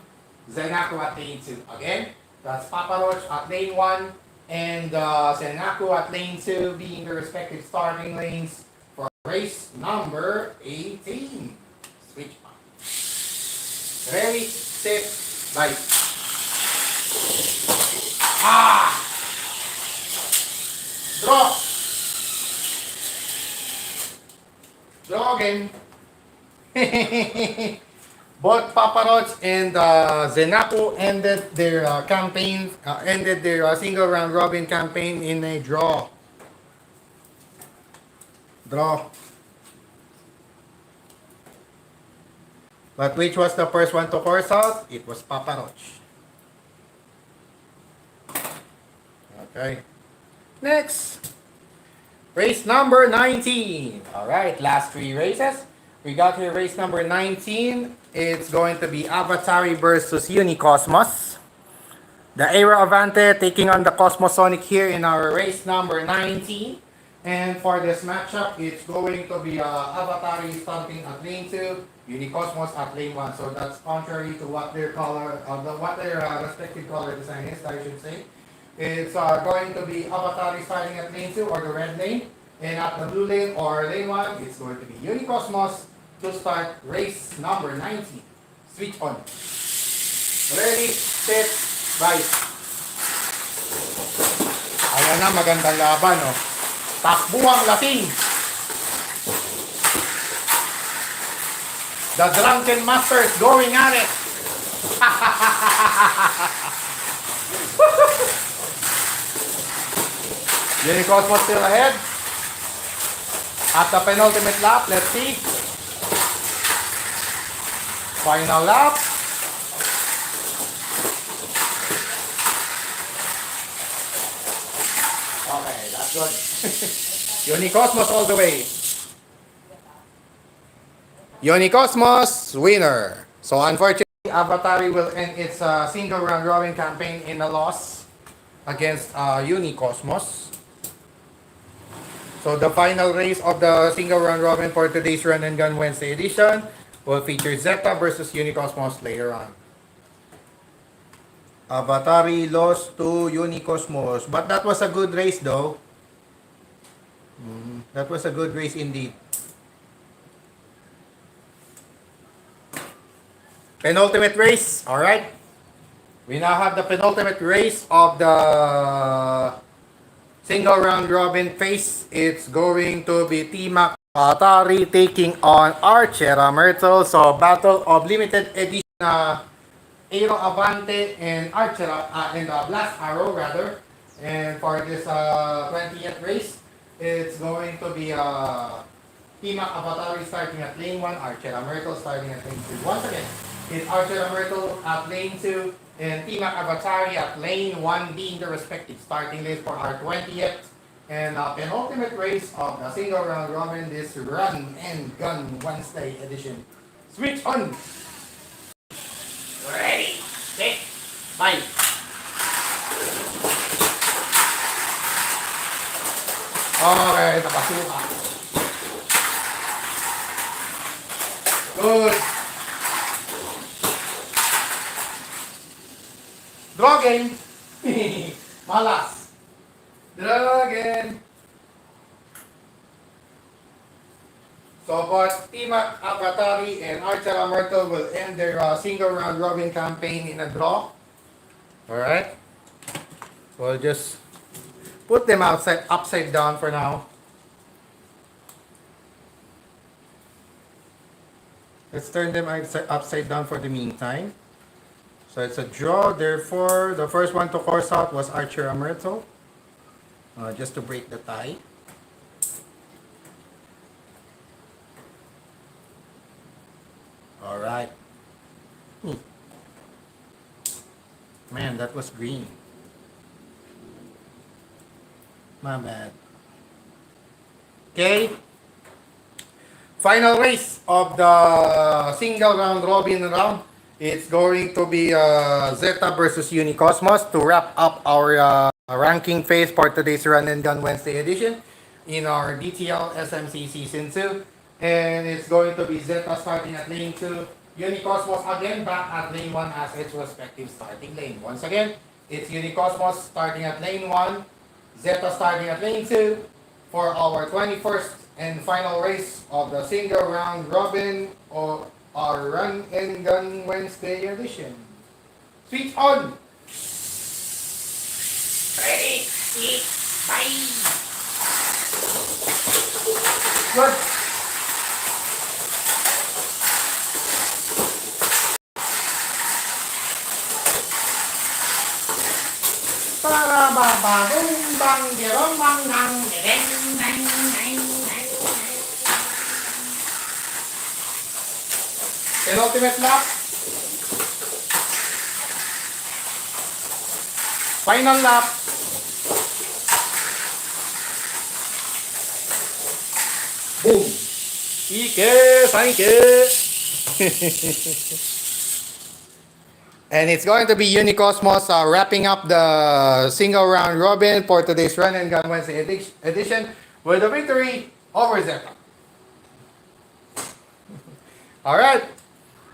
Speaker 1: Zenaku at lane 2. Again, that's Papa Roach at lane 1 and Zenaku at lane 2 being the respective starting lanes for race number 18. Switch on. Ready, set, light. Draw. Draw again. Both Papa Roach and Zenaku ended their campaign, ended their single round robin campaign in a draw. Draw. But which was the first one to course out? It was Papa Roach. Okay. Next. Race number 19. Alright, last 3 races. We got here race number 19. It's going to be Avatari versus Unicosmos. The Aero Avante taking on the Cosmosonic here in our race number 19. And for this matchup, it's going to be Avatari starting at lane 2, Unicosmos at lane 1. So that's contrary to what their color, what their respective color design is, I should say. It's going to be Avatari starting at lane 2 or the red lane. And at the blue lane or lane 1, it's going to be Unicosmos to start race number 19. Switch on. Ready, set, right. Ayan na, magandang laban, oh. Takbuhang lasing. The Drunken Masters going at it. Unicosmos still ahead. At the penultimate lap, let's see. Final lap. Okay, that's good. Unicosmos all the way. Unicosmos winner. So unfortunately, Avatari will end its single round robin campaign in a loss against Unicosmos. So the final race of the single round robin for today's Run and Gun Wednesday edition will feature Zeta versus Unicosmos later on. Avatari lost to Unicosmos, but that was a good race though. That was a good race indeed. Penultimate race, alright. We now have the penultimate race of the single round robin phase. It's going to be Team Avatari taking on Archera Myrtle. So battle of limited edition Aero Avante and Archera and Blast Arrow rather. And for this 20th race, it's going to be Team Avatari starting at lane 1, Archera Myrtle starting at lane 2. Once again, it's Archera Myrtle at lane 2 and Team Avatari at lane 1 being the respective starting lanes for our 20th and penultimate race of the single round robin, this Run and Gun Wednesday edition. Switch on! Ready, set, fight! Okay, nakasuka. Good. Draw game. Malas. Draw again. So both Team Avatari and Archera Myrtle will end their single round robin campaign in a draw. Alright. We'll just put them upside down for now. Let's turn them upside down for the meantime. So it's a draw, therefore the first one to course out was Archera Myrtle. Just to break the tie. Alright. Man, that was green. My bad. Okay. Final race of the single round robin round. It's going to be Zeta versus Unicosmos to wrap up our ranking phase for today's Run and Gun Wednesday edition in our DTL SMC Season 2. And it's going to be Zeta starting at lane 2. Unicosmos again back at lane 1 as its respective starting lane. Once again, it's Unicosmos starting at lane 1, Zeta starting at lane 2 for our 21st and final race of the single round robin or our Run and Gun Wednesday edition. Switch on! Ready, eat, bye! Good! Para ba ba bum bang dirong bang nang ding ding ding ding. Penultimate lap. Final lap. Boom. Ike, Saike. And it's going to be Unicosmos wrapping up the single round robin for today's Run and Gun Wednesday edition with a victory over Zeta. Alright,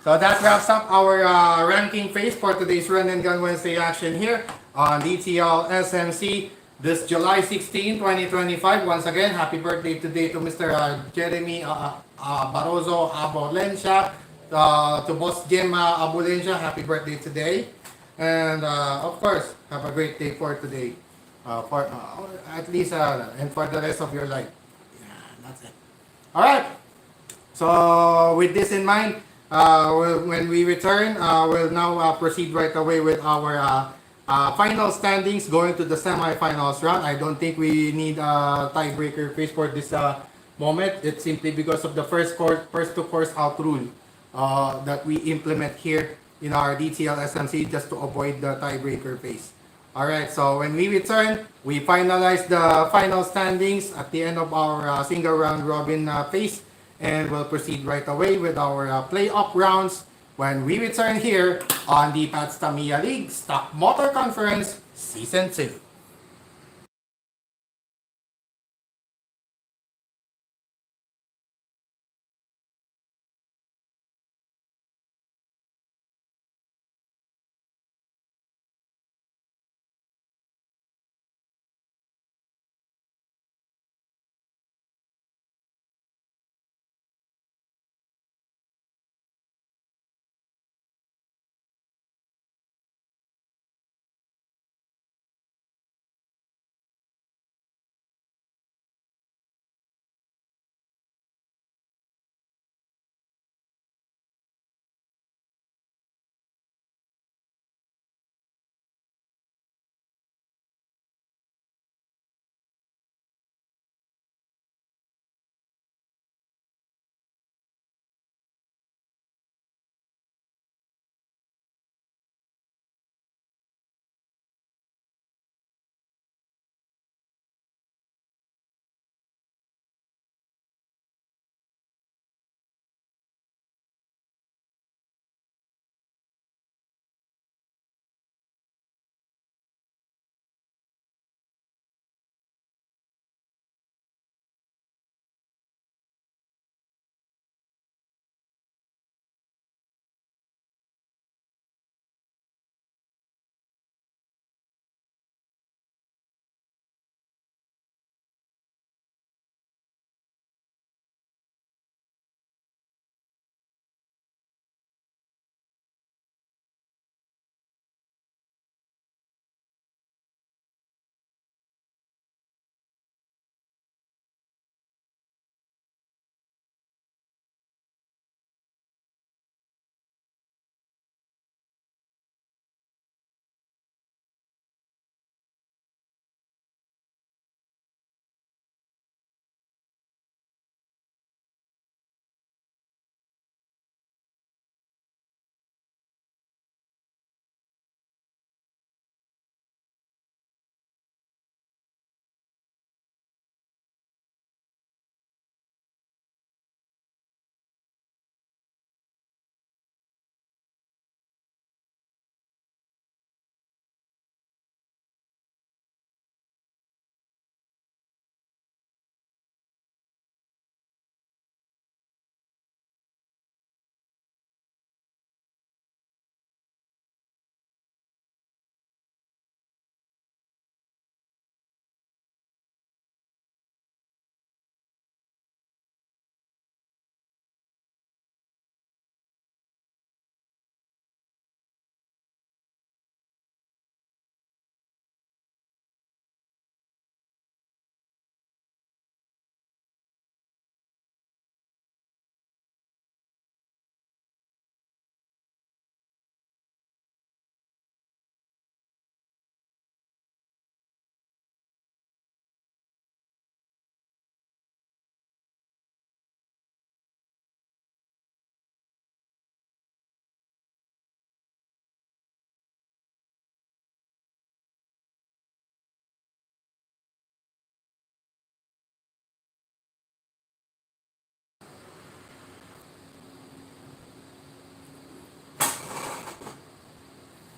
Speaker 1: so that wraps up our ranking phase for today's Run and Gun Wednesday action here on DTL SMC this July 16, 2025. Once again, happy birthday today to Mr. Jeremy Barroso Abolencia, to Boss Jim Abolencia, happy birthday today. And of course, have a great day for today. For at least and for the rest of your life. Yeah, that's it. All right. So with this in mind, when we return, we'll now proceed right away with our final standings going to the semifinals round. I don't think we need a tiebreaker phase for this moment. It's simply because of the first to course out rule that we implement here in our DTL SMC just to avoid the tiebreaker phase. Alright, so when we return, we finalize the final standings at the end of our single round robin phase, and we'll proceed right away with our playoff rounds when we return here on the Pats Tamiya League Stock Motor Conference Season 2.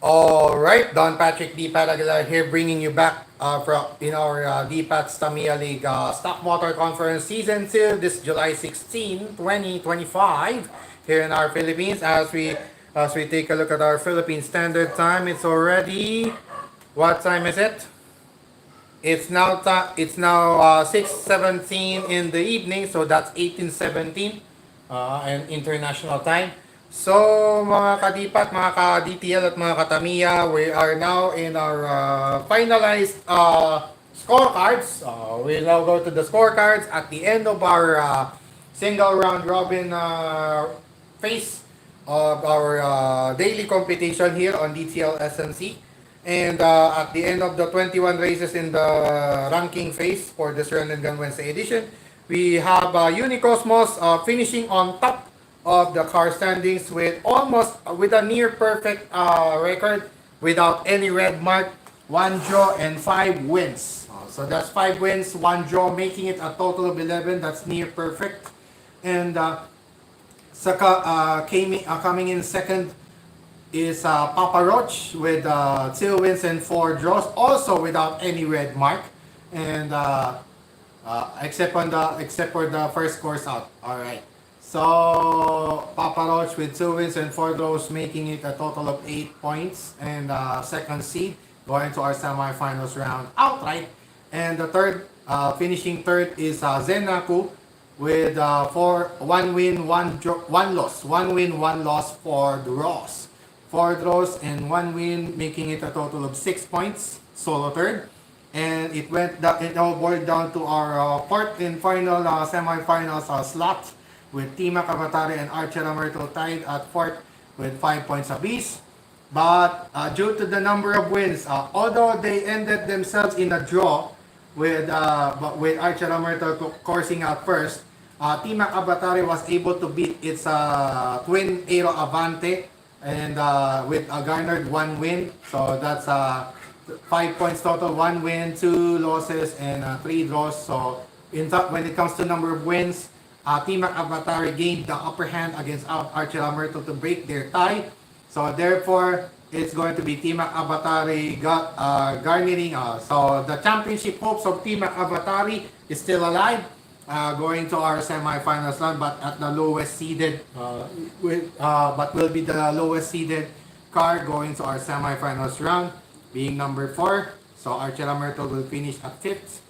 Speaker 1: All right, Don Patrick D. Aguilar here, bringing you back from in our DPAT's Tamiya League Stock Motor Conference Season 2 this July 16, 2025 here in our Philippines. As we take a look at our Philippine Standard Time, it's already, what time is it? It's now 6:17 in the evening, so that's 18:17 and international time. So mga kadipat, mga ka-DTL at mga katamiya, we are now in our finalized scorecards. We'll now go to the scorecards at the end of our single round robin phase of our daily competition here on DTL SNC. And at the end of the 21 races in the ranking phase for this Run and Gun Wednesday edition, we have Unicosmos finishing on top of the car standings with a near perfect record without any red mark, one draw and 5 wins. So that's 5 wins, one draw, making it a total of 11. That's near perfect. And coming in second is Papa Roach with 2 wins and 4 draws, also without any red mark, and except for the first course out. All right. So Papa Roach with 2 wins and 4 draws, making it a total of 8 points, and second seed going to our semifinals round outright. And the finishing third is Zenaku with 1 win, 1 loss, 1 win, 1 loss, 4 draws. 4 draws and 1 win, making it a total of 6 points, solo third. And it all boiled down to our fourth and final semifinals slot with Tima Kabatari and Archela Myrtle tied at fourth with 5 points apiece. But due to the number of wins, although they ended themselves in a draw with Archela Myrtle coursing out first, Tima Kabatari was able to beat its twin Aero Avante and with a garnered 1 win. So that's 5 points total, 1 win, 2 losses, and 3 draws. So when it comes to number of wins, Team Avatari gained the upper hand against Archela Myrtle to break their tie. So therefore, it's going to be Team Avatari garnering. So the championship hopes of Team Avatari is still alive. Going to our semifinals round, but at the lowest seeded, but will be the lowest seeded car going to our semifinals round, being number 4. So Archela Myrtle will finish at 5th,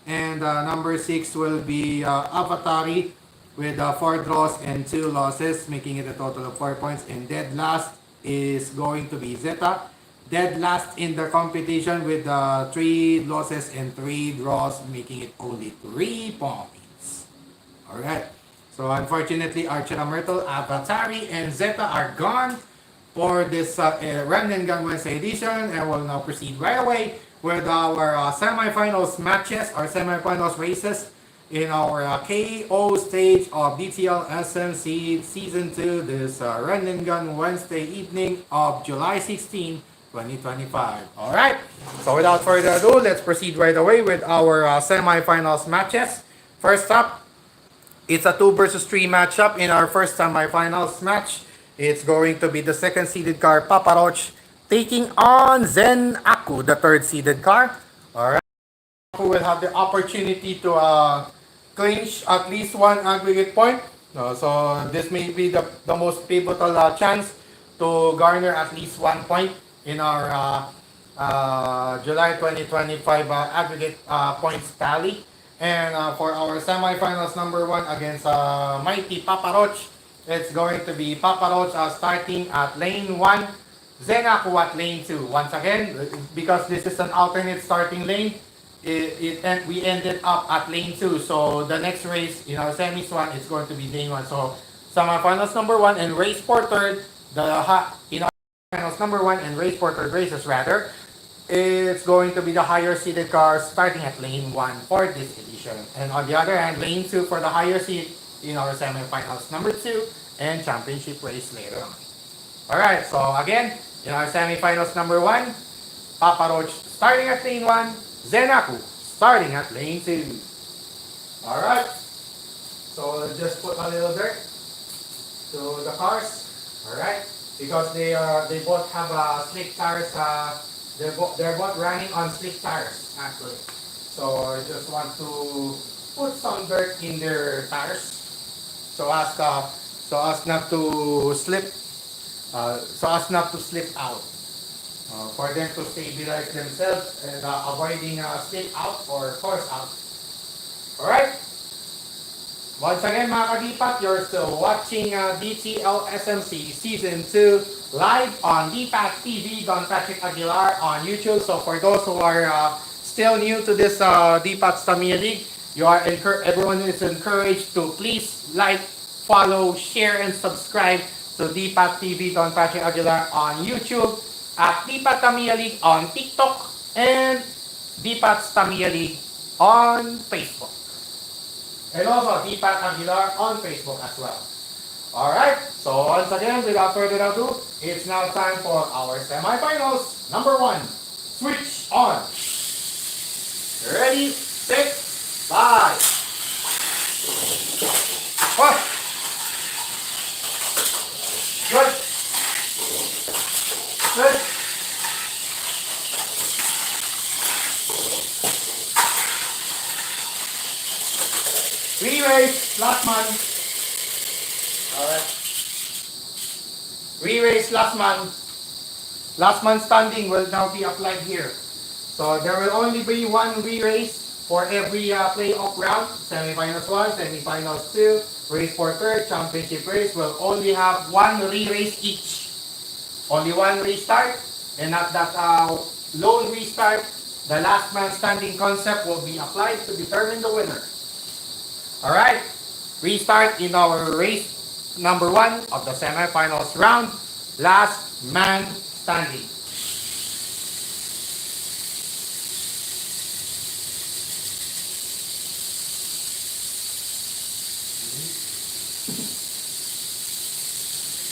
Speaker 1: and number 6 will be Avatari with 4 draws and 2 losses, making it a total of 4 points. And dead last is going to be Zeta, dead last in the competition with 3 losses and 3 draws, making it only 3 points. Alright, so unfortunately, Archela Myrtle, Avatari, and Zeta are gone for this Run and Gun Wednesday edition, and we'll now proceed right away with our semifinals matches, or semifinals races in our KO stage of DTL SMC Season 2 this Run and Gun Wednesday evening of July 16, 2025. Alright, so without further ado, let's proceed right away with our semifinals matches. First up, it's a 2 versus 3 matchup in our first semifinals match. It's going to be the second seeded car, Papa Roach, taking on Zen Aku, the third seeded car. Alright, who will have the opportunity to clinch at least one aggregate point. So this may be the most pivotal chance to garner at least 1 point in our July 2025 aggregate points tally. And for our semifinals number 1 against mighty Papa Roach, it's going to be Papa Roach starting at lane 1, Zenaku at lane 2. Once again, because this is an alternate starting lane, we ended up at lane 2. So the next race in our semis 1 is going to be lane 1. So semifinals number 1 and race for third, in our finals number 1 and race for third races rather, it's going to be the higher seeded cars starting at lane 1 for this edition. And on the other hand, lane 2 for the higher seed in our semifinals number 2 and championship race later on. Alright, so again, in our semifinals number 1, Papa Roach starting at lane 1, Zenaku starting at lane 2. Alright, so let's just put a little dirt to the cars. Alright, because they both have slick tires. They're both running on slick tires actually. So I just want to put some dirt in their tires so as not to slip so as not to slip out. For them to stabilize themselves and avoiding slip out or force out. Alright? Once again mga kadipat, you're still watching DTL SMC Season 2 live on DPAT TV, Don Patrick Aguilar on YouTube. So for those who are still new to this DPAT Tamiya League, everyone is encouraged to please like, follow, share, and subscribe to DPAT TV, Don Patrick Aguilar on YouTube, at DPAT Tamiya League on TikTok, and DPAT Tamiya League on Facebook. And also DPAT Aguilar on Facebook as well. Alright, so once again, without further ado, it's now time for our semifinals. Number 1, switch on. Ready, set, 5. What? Good. Good. Re-race, last man. Alright. Re-race, last man. Last man standing will now be applied here. So there will only be one re-race for every playoff round. Semifinals 1, semifinals 2, race for third, championship race will only have one re-race each. Only one restart, and at that lone restart, the last man standing concept will be applied to determine the winner. Alright, restart in our race number 1 of the semifinals round, last man standing.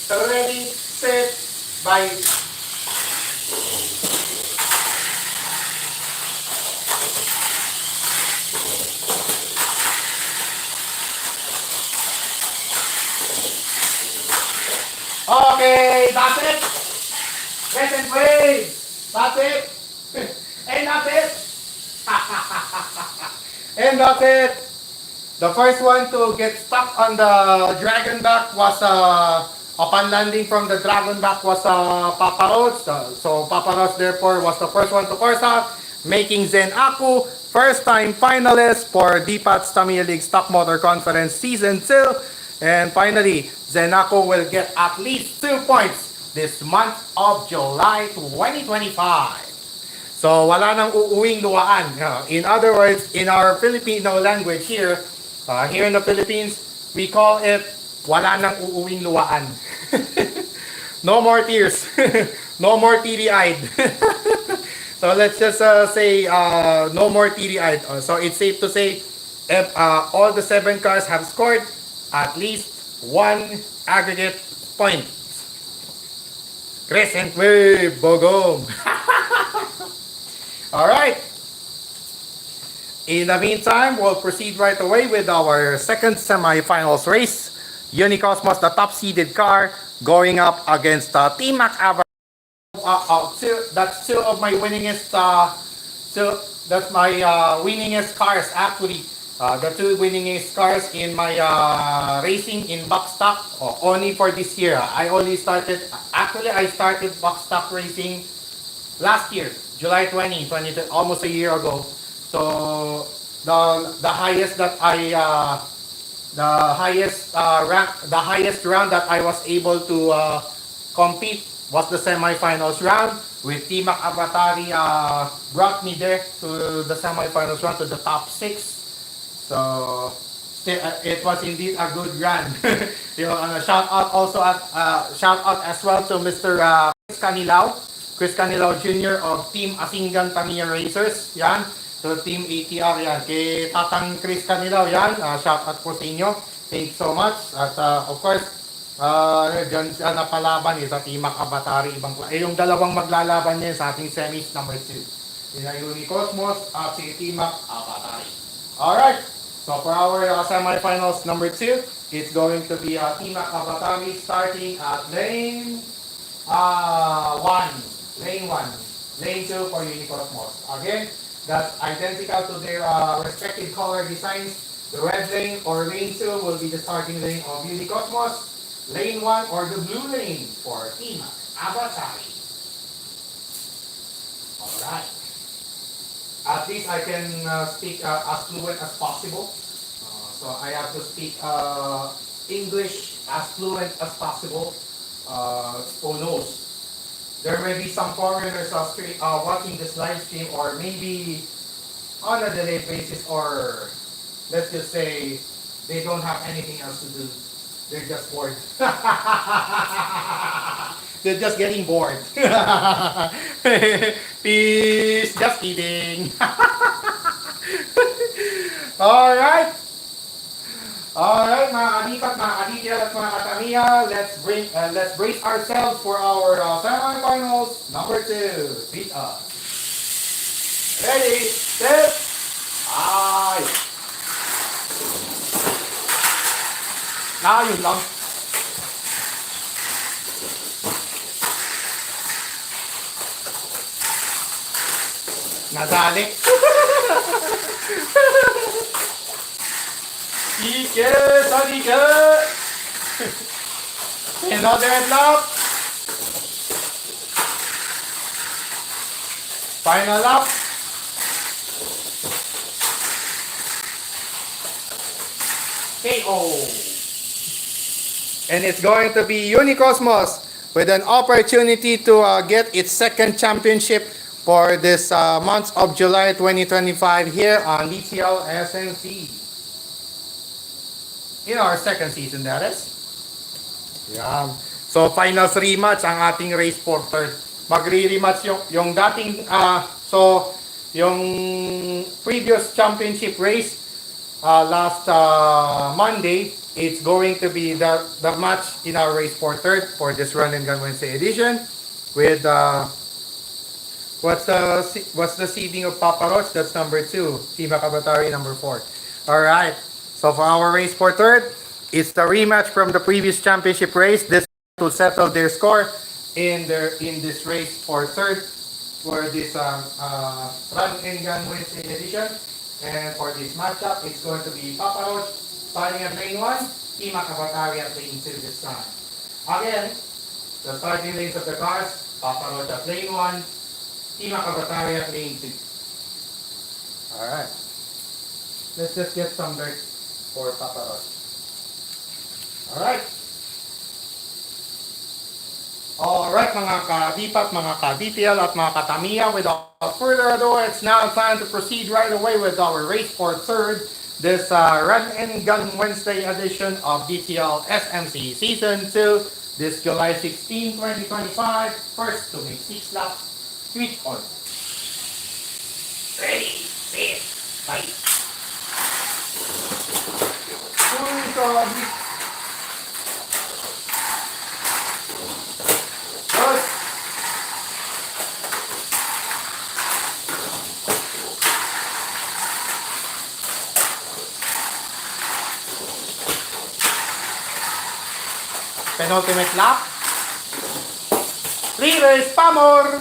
Speaker 1: So ready, set, bye. Okay, that's it. Rest and wave. That's it. And that's it. And that's it. The first one to get stuck on the dragon back was upon landing from the dragon back was Papa Roach. So Papa Roach therefore was the first one to force out, making Zen Aku first time finalist for DPAT's Tamiya League Stock Motor Conference Season 2. And finally, Zenako will get at least 2 points this month of July 2025. So wala nang uuwing luwaan. In other words, in our Filipino language here, here in the Philippines, we call it wala nang uuwing luwaan. No more tears. No more teary-eyed. So let's just say no more teary-eyed. So it's safe to say if all the 7 cars have scored at least 1 aggregate point. Crescent wave, bogom. Alright. In the meantime, we'll proceed right away with our second semifinals race. Unicosmos, the top-seeded car, going up against Team MacAva. That's two of my winningest. That's my winningest cars actually. The 2 winningest cars in my racing in box stock only for this year. I started box stock racing last year, July 2020, almost a year ago. So the highest round that I was able to compete was the semifinals round, with Team Avatari brought me there to the semifinals round, to the top 6. So it was indeed a good run. Shout out as well to Mr. Chris Canilao Jr. of Team Asingan Tamiya Racers. Yan. So Team ATR yan. Kay Tatang Chris Canilao yan. Shout out po sa inyo. Thanks so much. At of course, dyan siya napalaban sa Team Avatari. Yung dalawang maglalaban niya sa ating semis number 2. Sina Unicosmos at si Team Avatari. Alright. So for our semifinals number 2, it's going to be Team Avatari starting at lane 1, lane 1, lane 2 for Unicosmos. Again, that's identical to their respective color designs. The red lane or lane 2 will be the starting lane of Unicosmos. Lane 1 or the blue lane for Tima Avatari. Alright. At least I can speak as fluent as possible. So I have to speak English as fluent as possible. Who knows? There may be some foreigners watching this live stream, or maybe on a delayed basis, or let's just say they don't have anything else to do. They're just bored. They're just getting bored. Peace. Just kidding. Alright. Alright, mga kadipat, mga kadidil at mga katamiya, let's brace ourselves for our semifinals number 2. Beat us. Ready, set, ay. Yun lang. Nadali. Ike, Sadike. Another lap. Final lap. KO. And it's going to be Unicosmos with an opportunity to get its second championship for this month of July 2025 here on DTL SNC. In our second season, that is. Yeah. So, final 3 match ang ating race for third. Magre-rematch yung dating, yung previous championship race last Monday, it's going to be the match in our race for third for this Run and Gun Wednesday edition with, what's the seeding of Papa Roach? That's number 2. Team Kabatari, number 4. Alright. So for our race for third, it's the rematch from the previous championship race. This will settle their score in this race for third for this Run and Gun Wednesday edition. And for this matchup, it's going to be Papa Roach starting at lane 1, Team Kabatari at lane 2 this time. Again, the starting lanes of the cars, Papa Roach at lane 1, Team Kabatari at lane 2. Alright. Let's just get some dirt for Papa Roach. Alright. Alright mga kadipat, mga ka-DTL at mga katamiya, without further ado, it's now time to proceed right away with our race for third, this Run and Gun Wednesday edition of DTL SMC Season 2, this July 16, 2025, first to make 6 laps, switch on. Ready, set, fight. Grabe. Yes. Penultimate lap. Re-race pa more.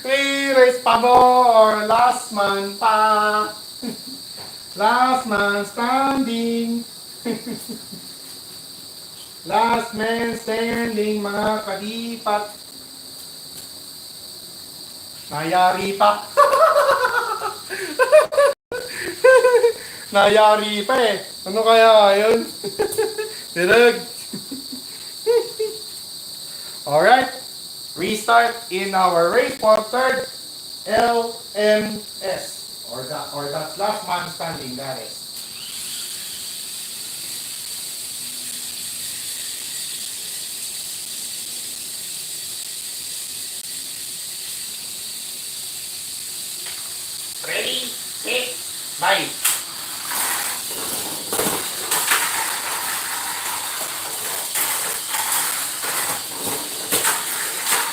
Speaker 1: Re-race pa more. Last man pa. Last man standing. Last man standing, mga kadipat. Nayari pa. Nayari pa eh. Ano kaya yun? Dirag. Alright. Restart in our race for third LMS. Or that's last man standing, that is. Ready, set, bye.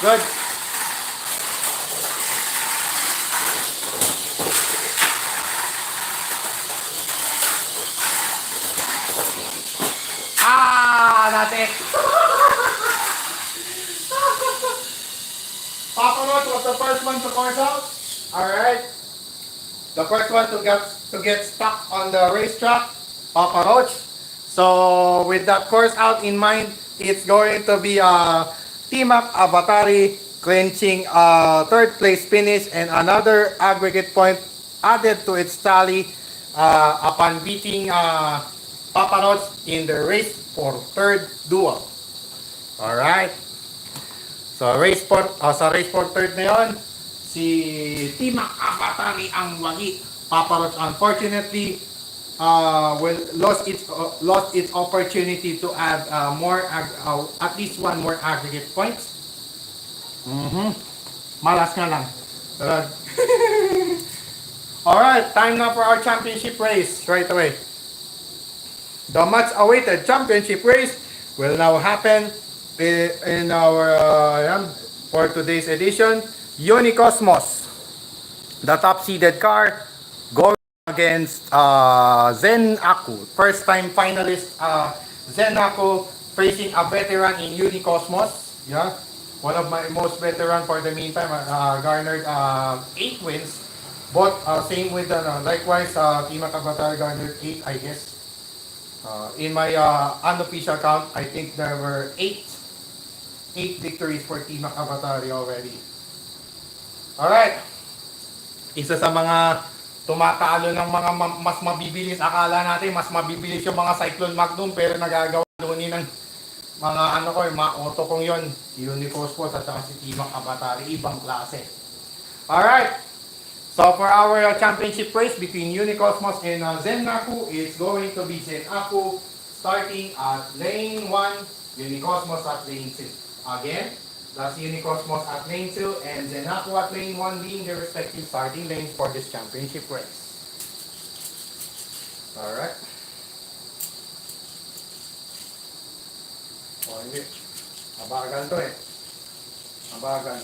Speaker 1: Good. That's it. Roach was the first one to course out. Alright. The first one to get stuck on the racetrack, Papa Roach. So with that course out in mind, it's going to be Team Up Avatari clinching third place finish and another aggregate point added to its tally upon beating Papa Roach in the race for third duel. Alright. So sa race for third na yun, si Team Avatari ang wagi. Papa Roach unfortunately lost its opportunity to add at least one more aggregate points. Malas nga lang. Alright, time now for our championship race right away. The much awaited championship race will now happen in our for today's edition. Unicosmos, the top seeded car, going against Zen Aku, first time finalist. Zen Aku facing a veteran in Unicosmos. Yeah, one of my most veteran for the meantime. Garnered 8 wins. Both same with likewise Team Akabatar garnered 8, I guess. In my unofficial count, I think there were 8 victories for Team Akabatari already. Alright. Isa sa mga tumatalo ng mga mas mabibilis. Akala natin mas mabibilis yung mga Cyclone Magnum, pero nagagawa ni ng mga mga auto kong yon. Unicosmos at saka si Team Akabatari. Ibang klase. Alright. So for our championship race between Unicosmos and Zennaku, it's going to be Zennaku starting at lane 1, Unicosmos at lane 2. Again, that's Unicosmos at lane 2 and Zennaku at lane 1 being the respective starting lanes for this championship race. Alright. O hindi. Mabagal to eh. Mabagal.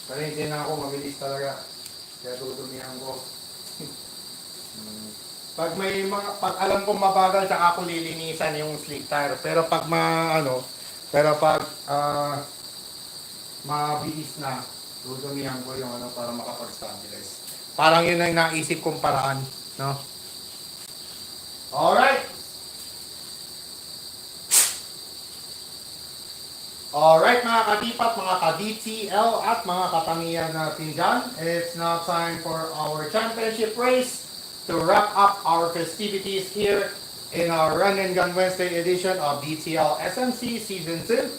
Speaker 1: Pero hindi na ako mabilis talaga. Kaya tutumihan ko. Pag alam kong mabagal, tsaka ako lilinisan yung slick tire. Pero pag mabilis na, tutumihan ko yung para makapag-stabilize. Parang yun ang naisip kong paraan, no? Alright. Alright mga katipat, mga ka-DTL at mga katamiya natin dyan, it's now time for our championship race to wrap up our festivities here in our Run and Gun Wednesday edition of DTL SMC Season 2.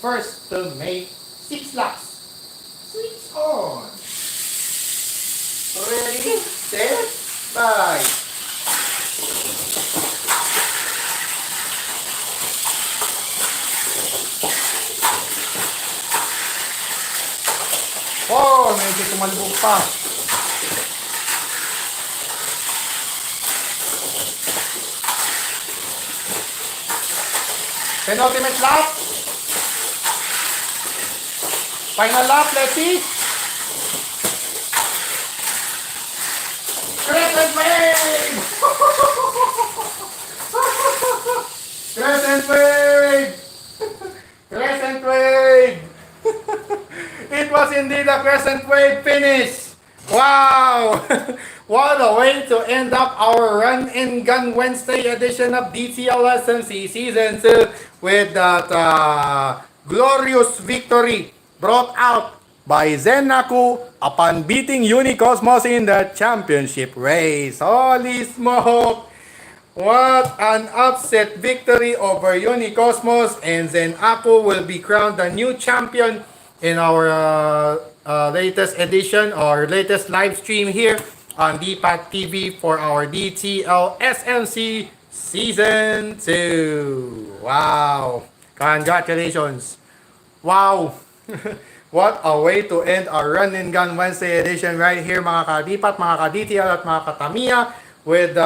Speaker 1: First to make 6 laps. Switch on! Ready, set, bye! Oh, medyo tumalbog pa. Penultimate lap. Final lap, let's see. Crescent wave! Crescent wave! Crescent wave! It was indeed a crescent wave finish. Wow! What a way to end up our Run and Gun Wednesday edition of DTL SMC Season 2 with that glorious victory brought out by Zennaku upon beating Unicosmos in the championship race. Holy smoke! What an upset victory over Unicosmos, and Zennaku will be crowned the new champion in our latest edition or latest live stream here on DPAT TV for our DTL SMC Season 2. Wow! Congratulations! Wow! What a way to end our Run and Gun Wednesday edition right here mga ka-DPAT, mga ka-DTL at mga ka-Tamiya, with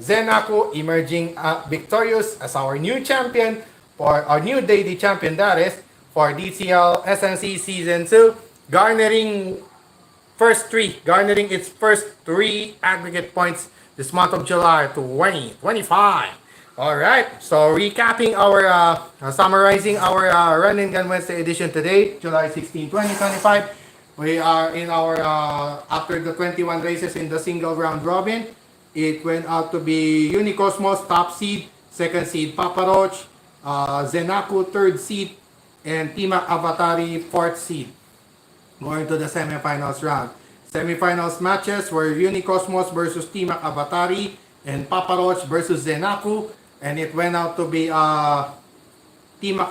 Speaker 1: Zennaku emerging victorious as our new champion, for our new daily champion that is, for DTL SNC Season 2, garnering its first 3 aggregate points this month of July 2025. All right. So recapping our, summarizing our Run and Gun Wednesday edition today, July 16, 2025. We are in our, after the 21 races in the single round robin, it went out to be Unicosmos top seed, second seed Papa Roach, Zenaku third seed, and Timac Avatari fourth seed. Going to the semifinals round. Semifinals matches were Unicosmos versus Timac Avatari and Papa Roach versus Zenaku. And it went out to be Timac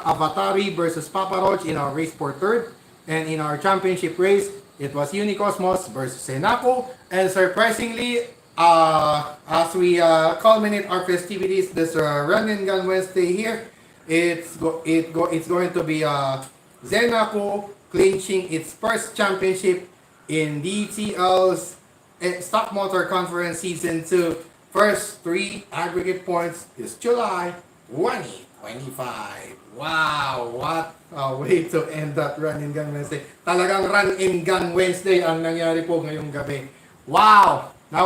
Speaker 1: Avatari versus Papa Roach in our race for third. And in our championship race, it was Unicosmos versus Zenaku. And surprisingly, as we culminate our festivities this Run and Gun Wednesday here, it's going to be Zenaku clinching its first championship in DTL's Stock Motor Conference Season 2. First 3 aggregate points is July 2025. Wow, what a way to end that Run and Gun Wednesday. Talagang Run and Gun Wednesday ang nangyari po ngayong gabi. Wow, that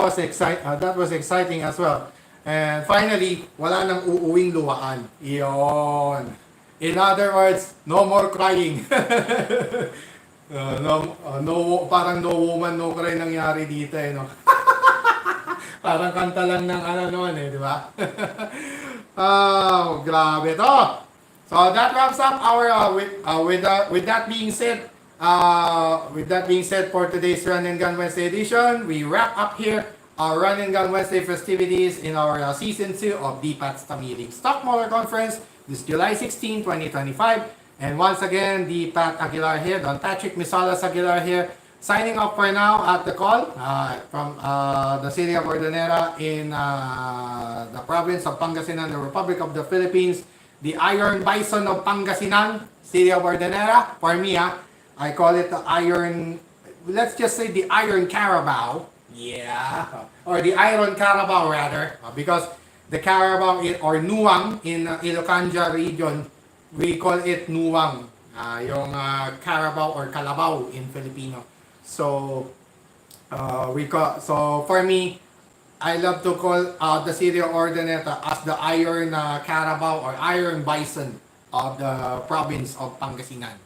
Speaker 1: was exciting as well. And finally, wala nang uuwing luwaan. Iyon. In other words, no more crying. Parang no woman, no cry nangyari dito eh, no? Parang kanta lang ng ano noon eh, di ba? Oh, grabe to. So that wraps up our with that being said, for today's Run and Gun Wednesday edition, we wrap up here our Run and Gun Wednesday festivities in our season 2 of DPAT's Tamiya Stock Motor Conference this July 16, 2025. And once again, DPAT Aguilar here, Don Patrick Misalas Aguilar here, signing off for now at the call from the city of Ordanera in the province of Pangasinan, the Republic of the Philippines, the Iron Bison of Pangasinan, city of Ordanera. For me, I call it the Iron, let's just say the Iron Carabao. Yeah. Or the Iron Carabao rather, because the Carabao or Nuwang in Ilocanja region, we call it Nuwang, yung Carabao or Kalabaw in Filipino. So, so for me, I love to call the city of Ordaneta as the Iron Carabao or Iron Bison of the province of Pangasinan.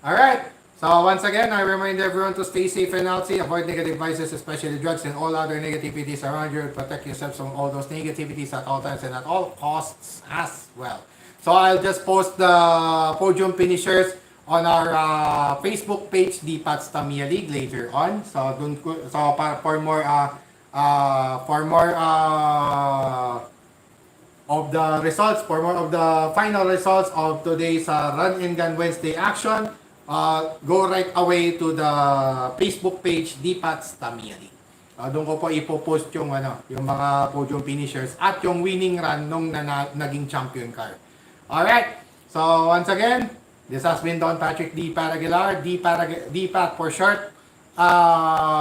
Speaker 1: Alright, so once again, I remind everyone to stay safe and healthy, avoid negative vices, especially drugs and all other negativities around you, protect yourself from all those negativities at all times and at all costs as well. So I'll just post the podium finishers on our Facebook page, DPAT's Tamiya League, later on. So for more of the results, for more of the final results of today's Run and Gun Wednesday action, go right away to the Facebook page, DPAT's Tamiya League. Doon ko po ipopost yung mga podium finishers at yung winning run nung naging champion car. Alright, so once again, this has been Don Patrick D. Aguilar, D-Pat for short,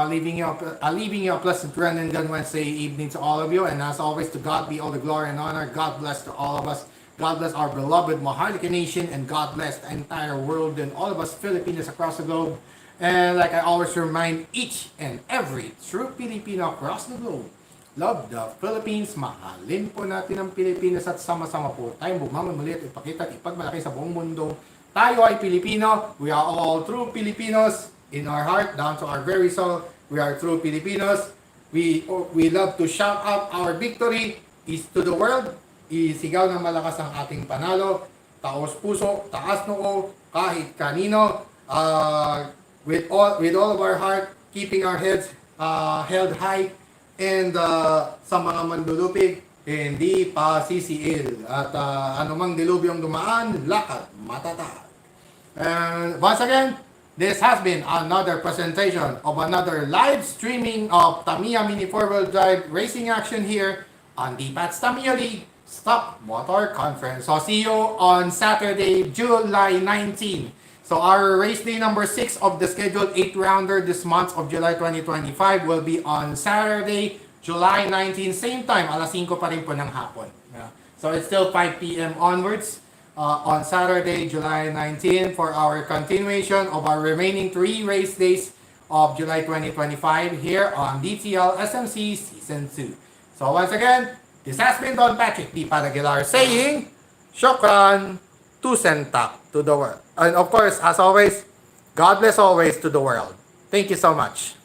Speaker 1: leaving you a pleasant Run and Gun Wednesday evening to all of you. And as always, to God be all the glory and honor. God bless to all of us. God bless our beloved Maharlika Nation, and God bless the entire world and all of us Filipinos across the globe. And like I always remind each and every true Filipino across the globe, love the Philippines, mahalin po natin ang Pilipinas at sama-sama po tayong bumamamuli at ipakita at ipagmalaki sa buong mundo. Tayo ay Pilipino. We are all true Filipinos in our heart, down to our very soul. We are true Filipinos. We love to shout out our victory is to the world. Isigaw ng malakas ang ating panalo. Taos puso, taas noo, kahit kanino. With all of our heart, keeping our heads held high. And sa mga mandulupig, hindi pa sisiil. At anumang dilubyong dumaan, lakad matatag. And once again, this has been another presentation of another live streaming of Tamiya Mini 4-Wheel Drive Racing Action here on DPAT's Tamiya League Stock Motor Conference. So see you on Saturday, July 19. So our race day number 6 of the scheduled 8-rounder this month of July 2025 will be on Saturday, July 19, same time, alas 5 pa rin po ng hapon. Yeah. So it's still 5 p.m. onwards on Saturday, July 19 for our continuation of our remaining 3 race days of July 2025 here on DTL SMC Season 2. So once again, This has been Don Patrick P. Panagilar saying, Shokran to Sentak to the world. And of course, as always, God bless always to the world. Thank you so much.